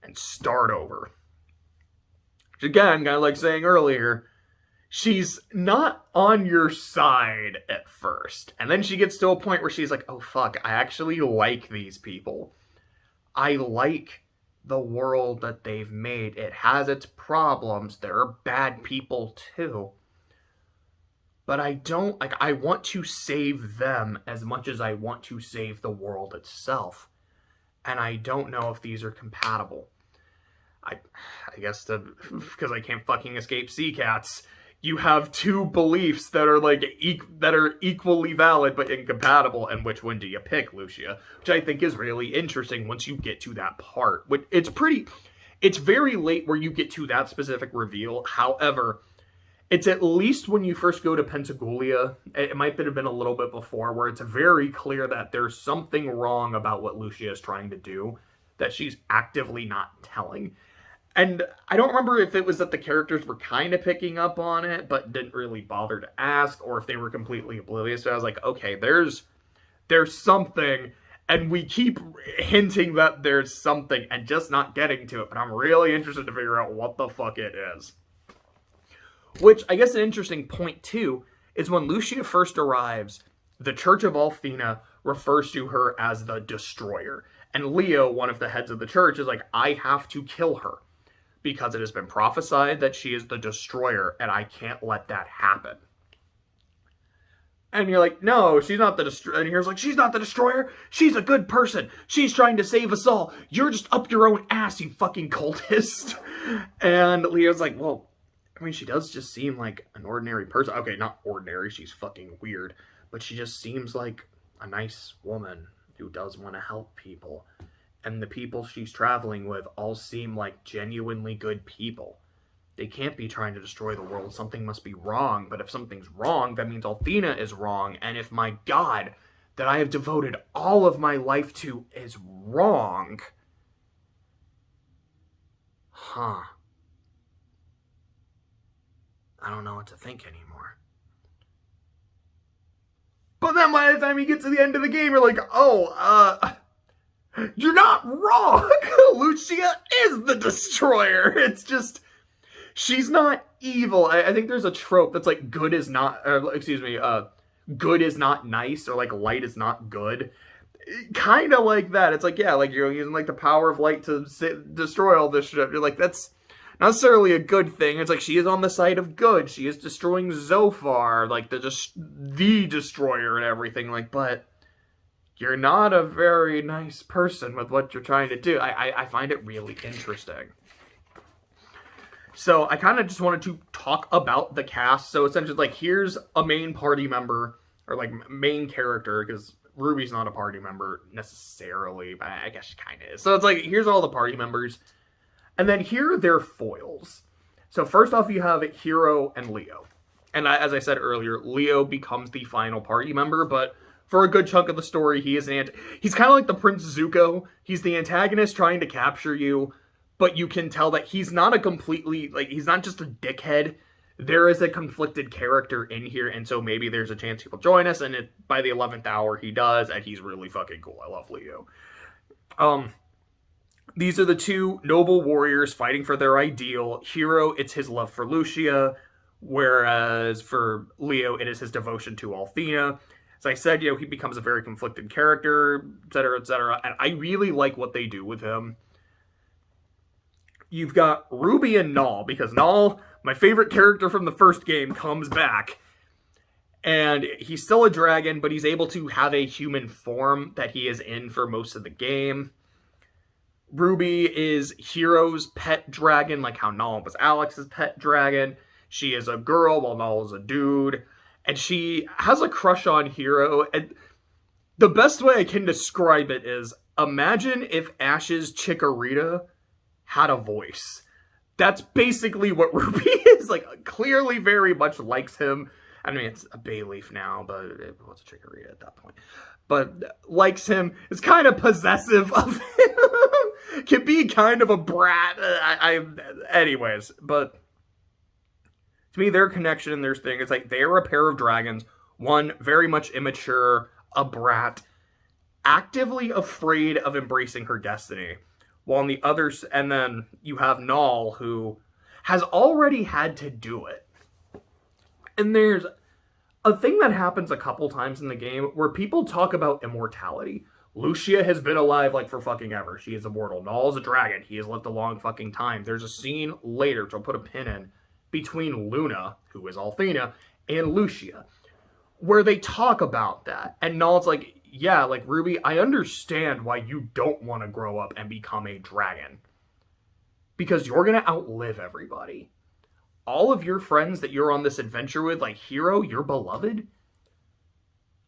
and start over. Again, kind of like saying earlier, she's not on your side at first. And then she gets to a point where she's like, oh fuck, I actually like these people. I like the world that they've made. It has its problems. There are bad people too. But I don't, like, I want to save them as much as I want to save the world itself. And I don't know if these are compatible. I guess because I can't fucking escape sea cats, you have 2 beliefs that are like that are equally valid but incompatible, and which one do you pick, Lucia? Which I think is really interesting once you get to that part. It's very late where you get to that specific reveal. However, it's at least when you first go to Pentagoulia, it might have been a little bit before, where it's very clear that there's something wrong about what Lucia is trying to do that she's actively not telling. And I don't remember if it was that the characters were kind of picking up on it, but didn't really bother to ask, or if they were completely oblivious. So I was like, okay, there's something, and we keep hinting that there's something and just not getting to it, but I'm really interested to figure out what the fuck it is. Which, I guess an interesting point, too, is when Lucia first arrives, the Church of Althena refers to her as the Destroyer. And Leo, one of the heads of the church, is like, I have to kill her. because it has been prophesied that she is the destroyer, and I can't let that happen. And you're like, no, she's not the destroyer. And here's like, she's not the destroyer. She's a good person. She's trying to save us all. You're just up your own ass, you fucking cultist. And Leo's like, well, I mean, she does just seem like an ordinary person. Okay, not ordinary. She's fucking weird. But she just seems like a nice woman who does want to help people. And the people she's traveling with all seem like genuinely good people. They can't be trying to destroy the world. Something must be wrong. But if something's wrong, that means Althena is wrong. And if my God that I have devoted all of my life to is wrong... Huh. I don't know what to think anymore. But then by the time you get to the end of the game, you're like, oh, you're not wrong. Lucia is the destroyer. It's just... She's not evil. I think there's a trope that's like good is not, good is not nice, or like light is not good. Kind of like that. It's like, yeah, like you're using like the power of light to destroy all this shit. You're like, that's not necessarily a good thing. It's like she is on the side of good. She is destroying Zophar, like the destroyer and everything. Like, but you're not a very nice person with what you're trying to do. I find it really interesting. So I kind of just wanted to talk about the cast. So essentially, like, here's a main party member, or like main character, because Ruby's not a party member necessarily, but I guess she kind of is. So it's like, here's all the party members. And then here are their foils. So first off, you have Hiro and Leo. And as I said earlier, Leo becomes the final party member, but for a good chunk of the story, he is he's kind of like the Prince Zuko. He's the antagonist trying to capture you. But you can tell that he's not a completely, like, he's not just a dickhead. There is a conflicted character in here, and so maybe there's a chance he will join us, and by the 11th hour he does, and he's really fucking cool. I love Leo. These are the two noble warriors fighting for their ideal. Hiro, it's his love for Lucia, whereas for Leo, it is his devotion to Althena. As I said, he becomes a very conflicted character, etc., and I really like what they do with him. You've got Ruby and Null, because Null, my favorite character from the first game, comes back. And he's still a dragon, but he's able to have a human form that he is in for most of the game. Ruby is Hiro's pet dragon, like how Null was Alex's pet dragon. She is a girl, while Null is a dude. And she has a crush on Hiro. And the best way I can describe it is, imagine if Ash's Chikorita had a voice. That's basically what Ruby is. Like, clearly very much likes him. I mean, it's a Bayleaf now, but it was a Chikorita at that point. But likes him, is kind of possessive of him. Can be kind of a brat. Anyways, but to me, their connection and their thing, it's like they're a pair of dragons. One, very much immature, a brat, actively afraid of embracing her destiny. While on the others, and then you have Null, who has already had to do it. And there's a thing that happens a couple times in the game where people talk about immortality. Lucia has been alive, like, for fucking ever. She is immortal. Null's a dragon. He has lived a long fucking time. There's a scene later, which I'll put a pin in, between Luna, who is Althena, and Lucia, where they talk about that. And Null's like, yeah, like, Ruby, I understand why you don't want to grow up and become a dragon. Because you're going to outlive everybody. All of your friends that you're on this adventure with, like Hiro, your beloved,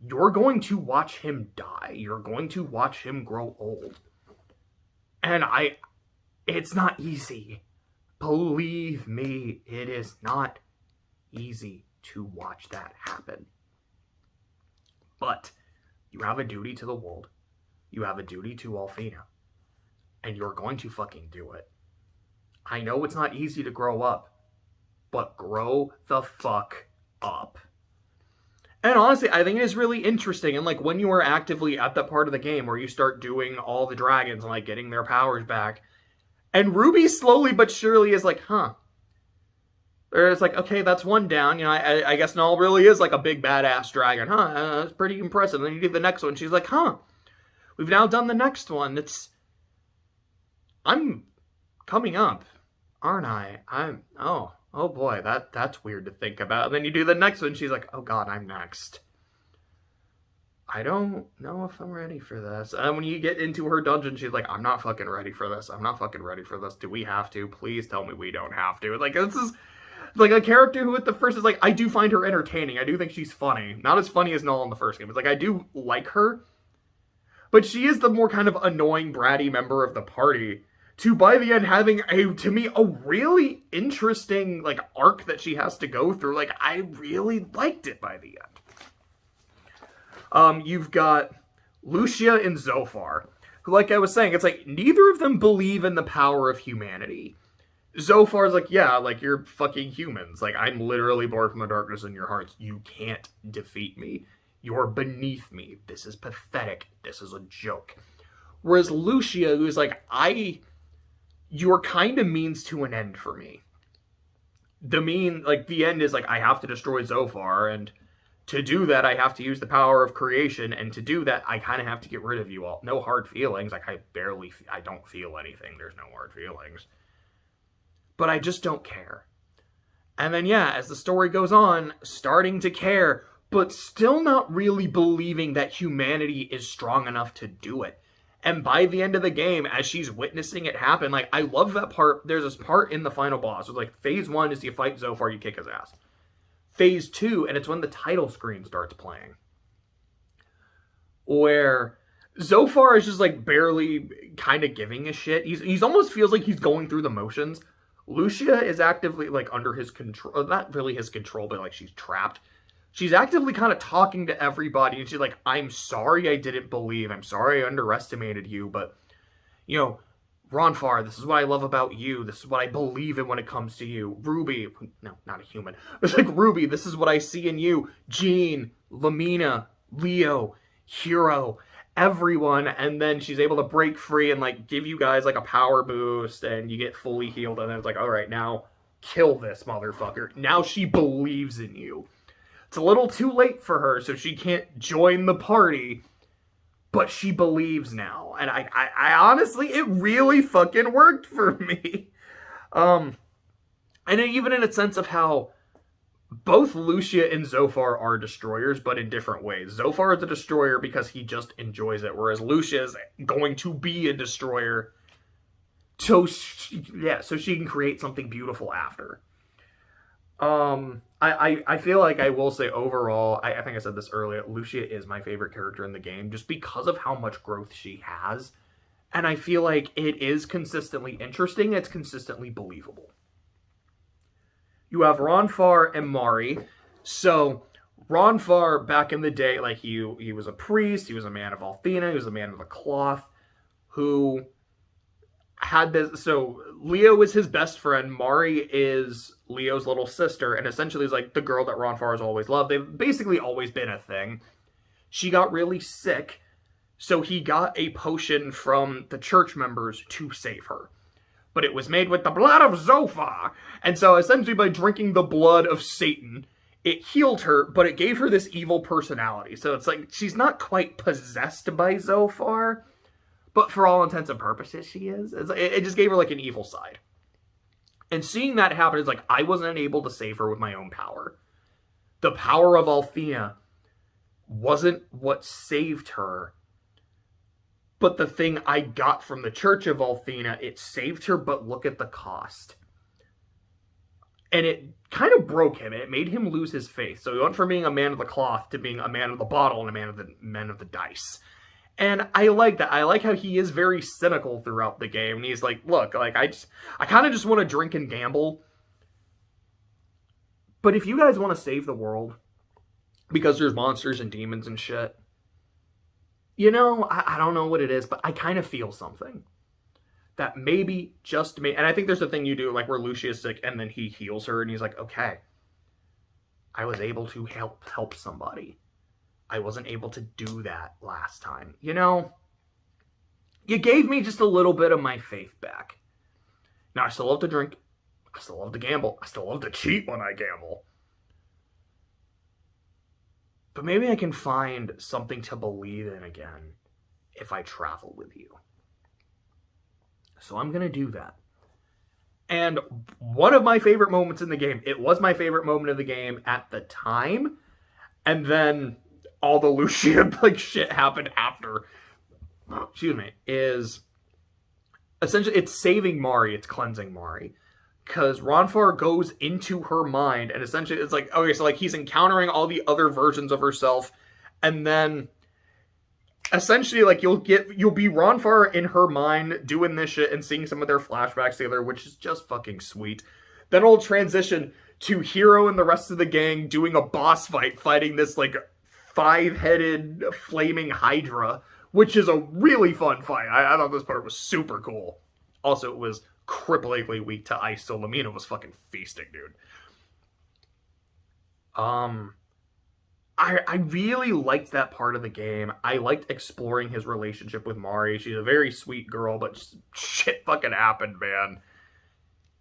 you're going to watch him die. You're going to watch him grow old. And it's not easy. Believe me, it is not easy to watch that happen. But you have a duty to the world. You have a duty to Althena. And you're going to fucking do it. I know it's not easy to grow up, but grow the fuck up. And honestly, I think it is really interesting. And like when you are actively at that part of the game where you start doing all the dragons and like getting their powers back, and Ruby slowly but surely is like, huh. Or it's like, okay, that's one down. You know, I guess Null really is like a big badass dragon. Huh, that's pretty impressive. And then you do the next one. She's like, huh, we've now done the next one. I'm coming up aren't I? Oh boy, that's weird to think about. And then you do the next one, she's like, oh god, I'm next. I don't know if I'm ready for this. And when you get into her dungeon, she's like, I'm not fucking ready for this. I'm not fucking ready for this. Do we have to? Please tell me we don't have to. Like, this is like a character who at the first is like, I do find her entertaining. I do think she's funny. Not as funny as Null in the first game. It's like, I do like her. But she is the more kind of annoying, bratty member of the party. To, by the end, having, to me, a really interesting, like, arc that she has to go through. Like, I really liked it by the end. You've got Lucia and Zophar, who, like I was saying, it's like, neither of them believe in the power of humanity. Zophar's like, yeah, like, you're fucking humans. Like, I'm literally born from the darkness in your hearts. You can't defeat me. You're beneath me. This is pathetic. This is a joke. Whereas Lucia, who's like, you're kind of means to an end for me. The end is like, I have to destroy Zophar, and to do that, I have to use the power of creation, and to do that, I kind of have to get rid of you all. No hard feelings. Like, I don't feel anything. There's no hard feelings. But I just don't care. And then, yeah, as the story goes on, starting to care, but still not really believing that humanity is strong enough to do it. And by the end of the game, as she's witnessing it happen, like, I love that part. There's this part in the final boss. It's like, phase 1 is you fight Zophar, you kick his ass. Phase 2, and it's when the title screen starts playing, where Zophar is just, like, barely kind of giving a shit. He's almost feels like he's going through the motions. Lucia is actively, like, under his control. Not really his control, but, like, she's trapped. She's actively kind of talking to everybody, and she's like, I'm sorry I didn't believe. I'm sorry I underestimated you, but, you know, Ronfar, this is what I love about you. This is what I believe in when it comes to you. Ruby, no, not a human. It's like, Ruby, this is what I see in you. Jean, Lamina, Leo, Hero, everyone. And then she's able to break free and, like, give you guys, like, a power boost, and you get fully healed. And then it's like, all right, now kill this motherfucker. Now she believes in you. It's a little too late for her, so she can't join the party. But she believes now. And I honestly, it really fucking worked for me. And even in a sense of how both Lucia and Zophar are destroyers, but in different ways. Zophar is a destroyer because he just enjoys it, whereas Lucia is going to be a destroyer so she can create something beautiful after. I feel like I will say overall, I think I said this earlier, Lucia is my favorite character in the game just because of how much growth she has. And I feel like it is consistently interesting, it's consistently believable. You have Ronfar and Mari. So, Ronfar, back in the day, like, he was a priest, he was a man of Althena, he was a man of the cloth, who had this, so Leo is his best friend, Mari is Leo's little sister, and essentially is like the girl that Ronfar has always loved. They've basically always been a thing. She got really sick, so he got a potion from the church members to save her. But it was made with the blood of Zophar, and so essentially by drinking the blood of Satan, it healed her, but it gave her this evil personality. So it's like, she's not quite possessed by Zophar, but for all intents and purposes, she is. It just gave her, like, an evil side. And seeing that happen is like, I wasn't able to save her with my own power. The power of Althea wasn't what saved her, but the thing I got from the Church of Althena, it saved her, but look at the cost. And it kind of broke him. It made him lose his faith. So he went from being a man of the cloth to being a man of the bottle and a man of the dice. And I like that. I like how he is very cynical throughout the game. And he's like, look, like, I kind of just want to drink and gamble. But if you guys want to save the world, because there's monsters and demons and shit, you know, I don't know what it is, but I kind of feel something. That maybe, just me, and I think there's a thing you do, like, where Lucia is sick, and then he heals her, and he's like, okay, I was able to help somebody. I wasn't able to do that last time. You know, you gave me just a little bit of my faith back. Now, I still love to drink. I still love to gamble. I still love to cheat when I gamble. But maybe I can find something to believe in again if I travel with you. So I'm going to do that. And one of my favorite moments in the game, it was my favorite moment of the game at the time, and then all the Lucia like shit happened after, excuse me, is essentially it's saving Mari, it's cleansing Mari. Because Ronfaure goes into her mind, and essentially it's like, okay, so like he's encountering all the other versions of herself, and then essentially like you'll be Ronfaure in her mind doing this shit and seeing some of their flashbacks together, which is just fucking sweet. Then it'll transition to Hero and the rest of the gang doing a boss fight, fighting this like 5-headed flaming Hydra, which is a really fun fight. I thought this part was super cool. Also, it was cripplingly weak to ice, so Lamina was fucking feasting, dude. I really liked that part of the game. I liked exploring his relationship with Mari. She's a very sweet girl, but shit fucking happened, man.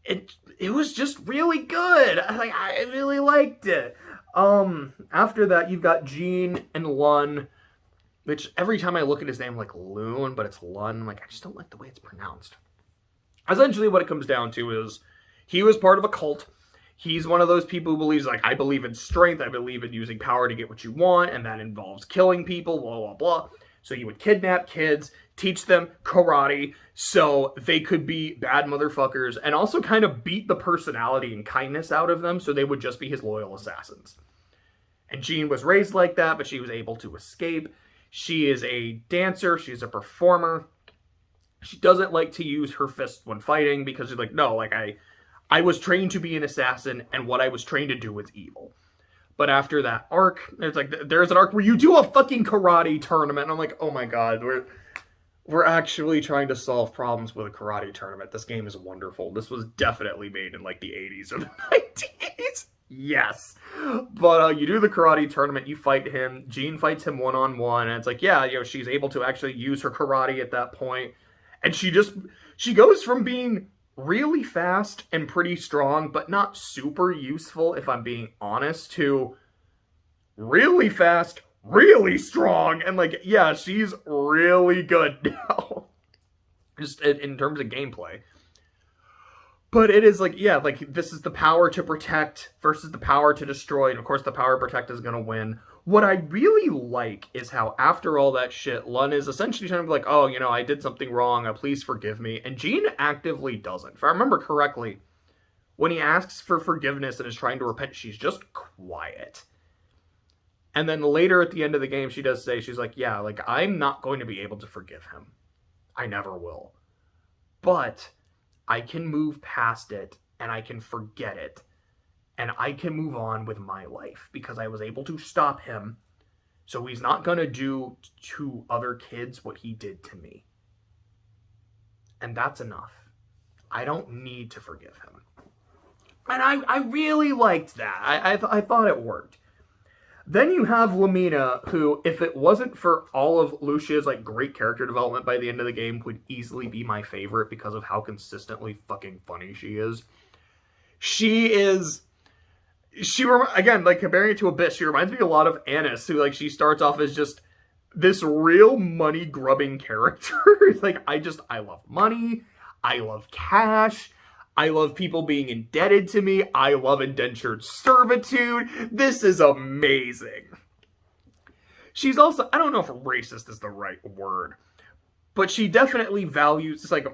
It was just really good. I really liked it. After that, you've got Jean and Lun, which every time I look at his name, I'm like Loon, but it's Lun. Like, I just don't like the way it's pronounced. Essentially, what it comes down to is he was part of a cult. He's one of those people who believes, like, I believe in strength, I believe in using power to get what you want, and that involves killing people, blah, blah, blah. So he would kidnap kids, teach them karate, so they could be bad motherfuckers, and also kind of beat the personality and kindness out of them, so they would just be his loyal assassins. And Jean was raised like that, but she was able to escape. She is a dancer, she's a performer. She doesn't like to use her fists when fighting, because she's like, no, like, I was trained to be an assassin, and what I was trained to do was evil. But after that arc, there's an arc where you do a fucking karate tournament, and I'm like, oh my god, we're actually trying to solve problems with a karate tournament. This game is wonderful. This was definitely made in like the 80s or the 90s. Yes. But you do the karate tournament, you fight him, Jean fights him one-on-one, and it's like, yeah, you know, she's able to actually use her karate at that point. And she goes from being really fast and pretty strong, but not super useful, if I'm being honest, to really fast, really strong, and like, yeah, she's really good now. Just in terms of gameplay. But it is like, yeah, like, this is the power to protect versus the power to destroy, and of course the power to protect is gonna win. What I really like is how after all that shit, Lun is essentially trying to be like, oh, you know, I did something wrong, please forgive me. And Jean actively doesn't. If I remember correctly, when he asks for forgiveness and is trying to repent, she's just quiet. And then later at the end of the game, she does say, she's like, yeah, like, I'm not going to be able to forgive him. I never will. But I can move past it, and I can forget it. And I can move on with my life because I was able to stop him. So he's not going to do to other kids what he did to me. And that's enough. I don't need to forgive him. And I really liked that. I thought it worked. Then you have Lamina, who, if it wasn't for all of Lucia's like great character development by the end of the game, would easily be my favorite because of how consistently fucking funny she is. Again, like, comparing it to Abyss, she reminds me a lot of Annis, who, like, she starts off as just this real money-grubbing character. Like, I love money, I love cash, I love people being indebted to me, I love indentured servitude. This is amazing. She's also, I don't know if racist is the right word, but she definitely values, it's like,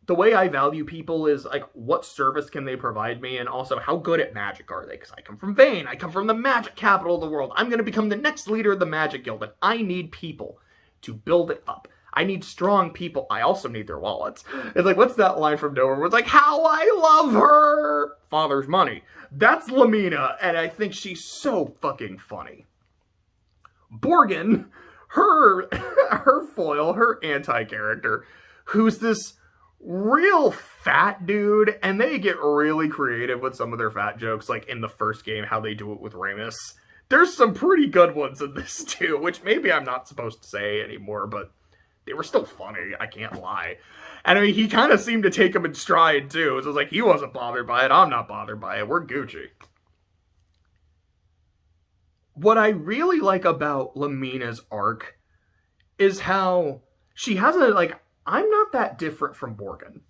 the way I value people is, like, what service can they provide me, and also how good at magic are they? Because I come from Vayne, I come from the magic capital of the world. I'm going to become the next leader of the Magic Guild, and I need people to build it up. I need strong people. I also need their wallets. It's like, what's that line from Nowhere? Where it's like, how I love her father's money. That's Lamina, and I think she's so fucking funny. Borgin, her foil, her anti-character, who's this real fat dude, and they get really creative with some of their fat jokes, like in the first game, how they do it with Ramus. There's some pretty good ones in this too, which maybe I'm not supposed to say anymore, but they were still funny, I can't lie. And I mean, he kind of seemed to take them in stride too, so it's like, he wasn't bothered by it, I'm not bothered by it, we're Gucci. What I really like about Lamina's arc is how she has I'm not that different from Borgin.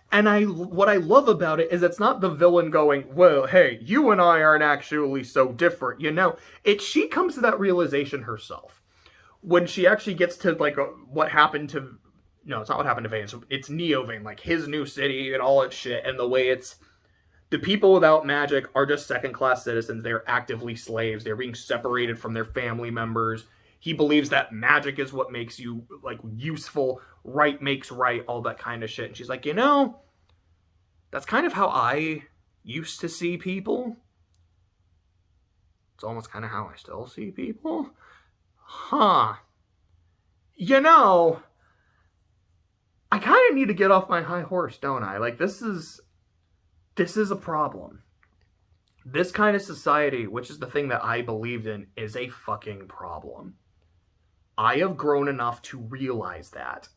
And what I love about it is it's not the villain going, well, hey, you and I aren't actually so different, you know? She comes to that realization herself. When she actually gets to, like, what happened to, no, it's not what happened to Vane, it's Neo Vane, like, his new city and all that shit, and the way it's, the people without magic are just second-class citizens. They're actively slaves. They're being separated from their family members. He believes that magic is what makes you, like, useful. Right makes right, all that kind of shit. And she's like, you know, that's kind of how I used to see people. It's almost kind of how I still see people. Huh. You know, I kind of need to get off my high horse, don't I? Like, this is a problem. This kind of society, which is the thing that I believed in, is a fucking problem. I have grown enough to realize that.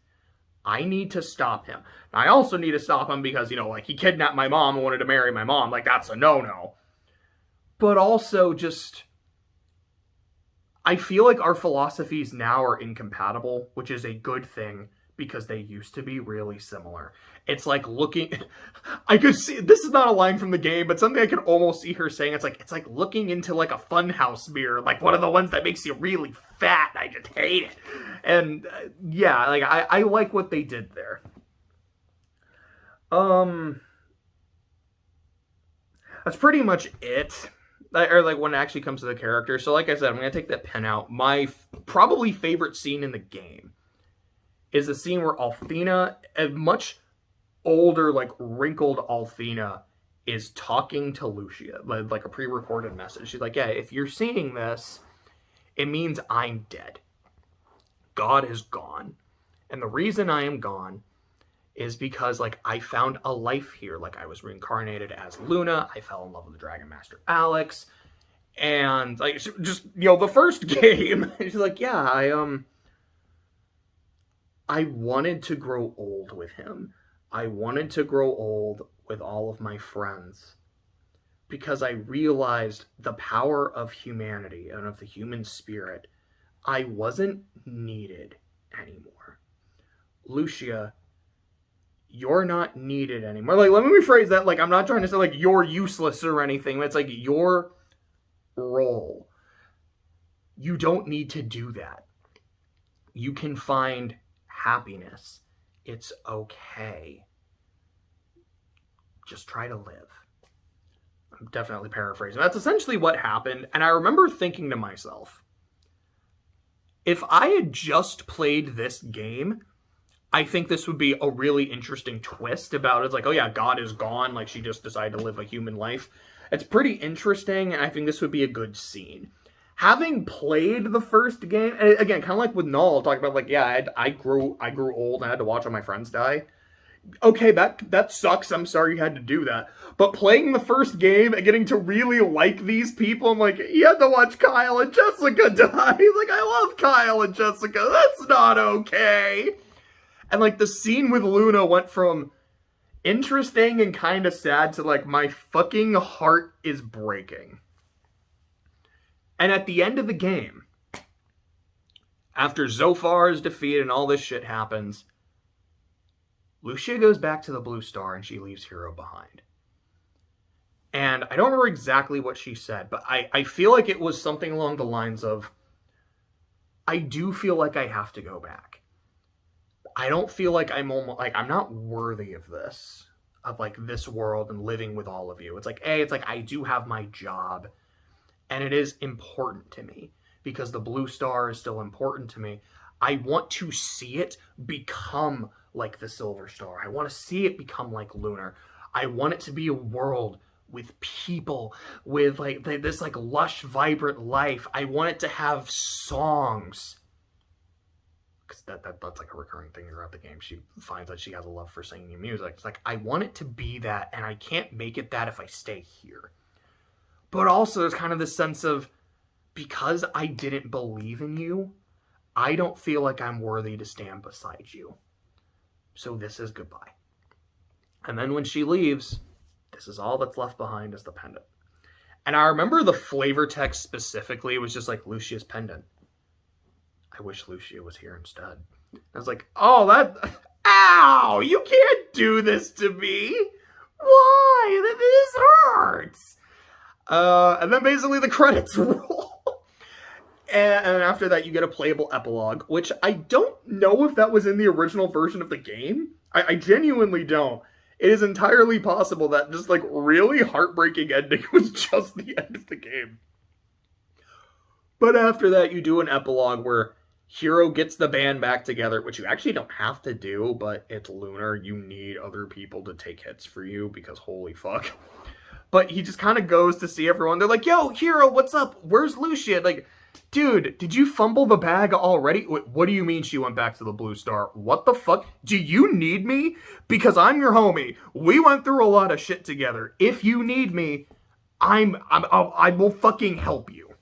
I need to stop him. I also need to stop him because, you know, like, he kidnapped my mom and wanted to marry my mom. Like, that's a no-no. But also just, I feel like our philosophies now are incompatible, which is a good thing, because they used to be really similar. It's like looking, I could see, this is not a line from the game, but something I could almost see her saying. It's like looking into, like, a funhouse mirror, like one of the ones that makes you really fat. I just hate it. And yeah, like, I like what they did there. That's pretty much it. Or, like, when it actually comes to the character. So, like I said, I'm going to take that pen out. My probably favorite scene in the game is the scene where Althena, a much older, like, wrinkled Althena, is talking to Lucia, like a pre-recorded message. She's like, yeah, if you're seeing this, it means I'm dead. God is gone. And the reason I am gone is because, like, I found a life here. Like, I was reincarnated as Luna. I fell in love with the Dragon Master Alex. And, like, just, you know, the first game, she's like, yeah, I wanted to grow old with him. I wanted to grow old with all of my friends because I realized the power of humanity and of the human spirit. I wasn't needed anymore. Lucia, you're not needed anymore. Like, let me rephrase that. Like, I'm not trying to say, like, you're useless or anything. It's like your role. You don't need to do that. You can find happiness. It's okay. Just try to live. I'm definitely paraphrasing. That's essentially what happened. And I remember thinking to myself, if I had just played this game, I think this would be a really interesting twist about it. It's like, oh yeah, God is gone. Like, she just decided to live a human life. It's pretty interesting, and I think this would be a good scene. Having played the first game, again, kind of like with Null, talking about, like, yeah, I grew old and I had to watch all my friends die. Okay, that sucks. I'm sorry you had to do that. But playing the first game and getting to really like these people, I'm like, you had to watch Kyle and Jessica die. He's like, I love Kyle and Jessica. That's not okay. And, like, the scene with Luna went from interesting and kind of sad to, like, my fucking heart is breaking. And at the end of the game, after Zophar is defeated and all this shit happens, Lucia goes back to the Blue Star and she leaves Hero behind. And I don't remember exactly what she said, but I feel like it was something along the lines of, I do feel like I have to go back. I don't feel like I'm not worthy of this, of, like, this world and living with all of you. It's like, I do have my job, and it is important to me because the Blue Star is still important to me. I want to see it become like the Silver Star. I want to see it become like Lunar. I want it to be a world with people, with, like, this, like, lush, vibrant life. I want it to have songs. Because that's, like, a recurring thing throughout the game. She finds that she has a love for singing music. It's like, I want it to be that, and I can't make it that if I stay here. But also, there's kind of this sense of, because I didn't believe in you, I don't feel like I'm worthy to stand beside you. So this is goodbye. And then when she leaves, this is all that's left behind is the pendant. And I remember the flavor text specifically was just like, Lucia's pendant. I wish Lucia was here instead. I was like, oh, ow, you can't do this to me. Why? This hurts. And then basically the credits roll. And after that, you get a playable epilogue, which I don't know if that was in the original version of the game. I genuinely don't. It is entirely possible that just, like, really heartbreaking ending was just the end of the game. But after that, you do an epilogue where Hero gets the band back together, which you actually don't have to do, but it's Lunar. You need other people to take hits for you, because holy fuck. But he just kind of goes to see everyone. They're like, yo, Hero, what's up? Where's Lucia? Like, dude, did you fumble the bag already? What do you mean she went back to the Blue Star? What the fuck? Do you need me? Because I'm your homie. We went through a lot of shit together. If you need me, I will fucking help you.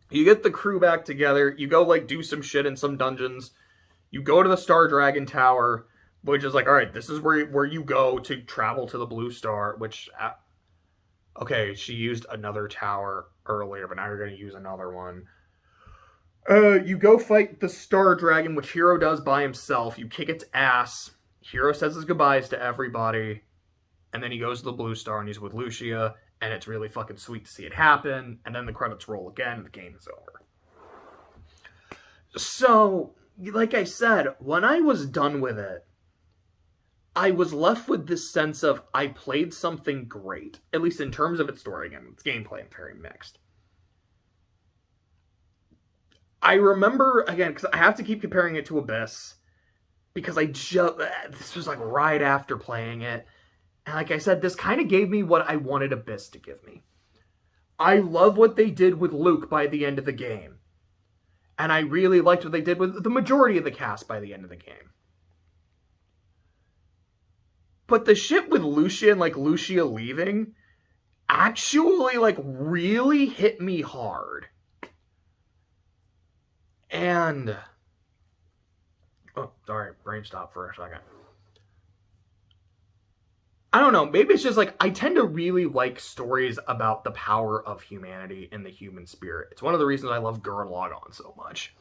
You get the crew back together. You go, like, do some shit in some dungeons. You go to the Star Dragon Tower, which is like, all right, this is where you go to travel to the Blue Star, which... Okay, she used another tower earlier, but now you're going to use another one. You go fight the Star Dragon, which Hero does by himself. You kick its ass. Hero says his goodbyes to everybody. And then he goes to the Blue Star and he's with Lucia. And it's really fucking sweet to see it happen. And then the credits roll again and the game is over. So, like I said, when I was done with it, I was left with this sense of I played something great, at least in terms of its story. Again, its gameplay, I'm very mixed. I remember, again, because I have to keep comparing it to Abyss, because this was like right after playing it, and like I said, this kind of gave me what I wanted Abyss to give me. I love what they did with Luke by the end of the game, and I really liked what they did with the majority of the cast by the end of the game. But the shit with Lucia and, like, Lucia leaving actually, like, really hit me hard. And... Oh, sorry. Brain stopped for a second. I don't know. Maybe it's just, like, I tend to really like stories about the power of humanity and the human spirit. It's one of the reasons I love Gurren Lagann so much.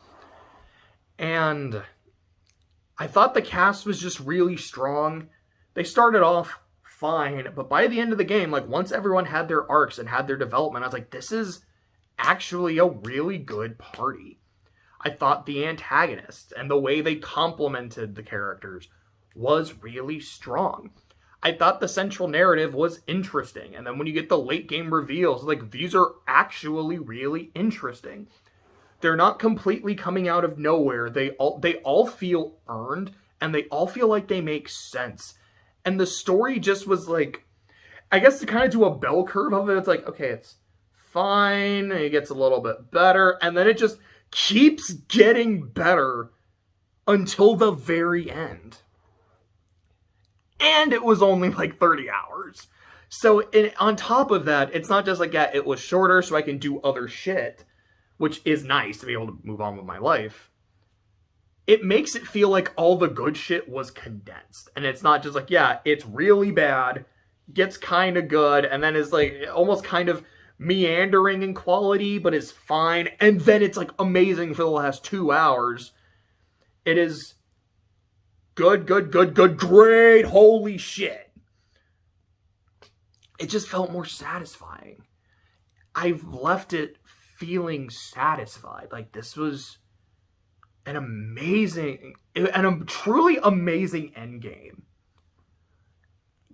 And I thought the cast was just really strong. They started off fine, but by the end of the game, like, once everyone had their arcs and had their development, I was like, this is actually a really good party. I thought the antagonists and the way they complemented the characters was really strong. I thought the central narrative was interesting, and then when you get the late game reveals, like, these are actually really interesting. They're not completely coming out of nowhere. They all feel earned, and they all feel like they make sense. And the story just was like, I guess to kind of do a bell curve of it, it's like, okay, it's fine, it gets a little bit better, and then it just keeps getting better until the very end. And it was only like 30 hours. So on top of that, it's not just like, yeah, it was shorter so I can do other shit, which is nice to be able to move on with my life. It makes it feel like all the good shit was condensed. And it's not just like, yeah, it's really bad, gets kind of good, and then is like almost kind of meandering in quality, but is fine. And then it's like amazing for the last 2 hours. It is good, great, holy shit. It just felt more satisfying. I've left it feeling satisfied. Like, this was an amazing, and a truly amazing endgame.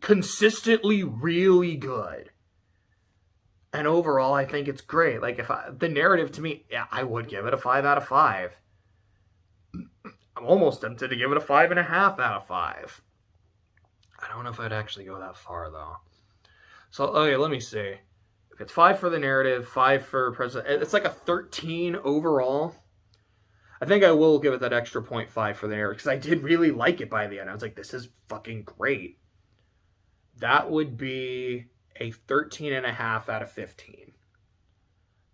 Consistently really good. And overall, I think it's great. Like, the narrative to me, yeah, I would give it a 5 out of 5. I'm almost tempted to give it a 5.5 out of 5. I don't know if I'd actually go that far, though. So, okay, let me see. If it's 5 for the narrative, 5 for president, it's like a 13 overall. I think I will give it that extra 0.5 for the narrative, because I did really like it by the end. I was like, this is fucking great. That would be a 13.5 out of 15.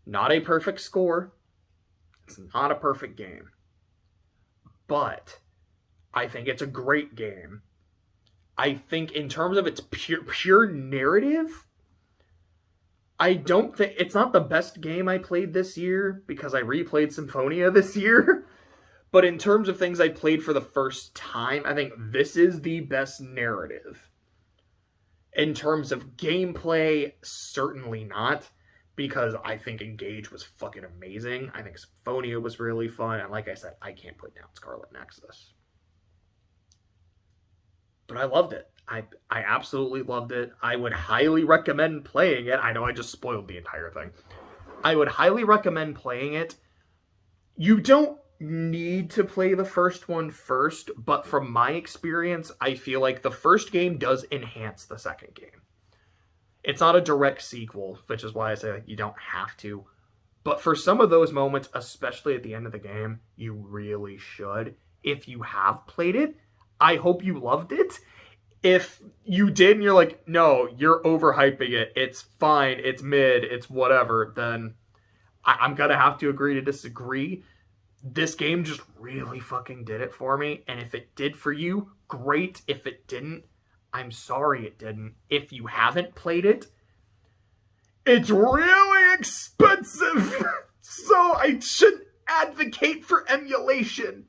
Not a perfect score. It's not a perfect game. But I think it's a great game. I think in terms of its pure narrative, I don't think it's not the best game I played this year, because I replayed Symphonia this year. But in terms of things I played for the first time, I think this is the best narrative. In terms of gameplay, certainly not, because I think Engage was fucking amazing. I think Symphonia was really fun, and like I said, I can't put down Scarlet Nexus. But I loved it. I absolutely loved it. I would highly recommend playing it. I know I just spoiled the entire thing. I would highly recommend playing it. You don't need to play the first one first, but from my experience, I feel like the first game does enhance the second game. It's not a direct sequel, which is why I say you don't have to. But for some of those moments, especially at the end of the game, you really should. If you have played it, I hope you loved it. If you did and you're like, no, you're overhyping it, it's fine, it's mid, it's whatever, then I'm gonna have to agree to disagree. This game just really fucking did it for me, and if it did for you, great. If it didn't, I'm sorry it didn't. If you haven't played it, it's really expensive, so I shouldn't advocate for emulation.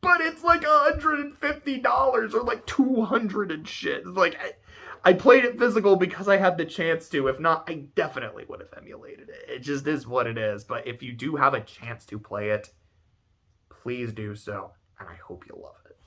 But it's like $150 or like $200 and shit. Like, I played it physical because I had the chance to. If not, I definitely would have emulated it. It just is what it is. But if you do have a chance to play it, please do so. And I hope you love it.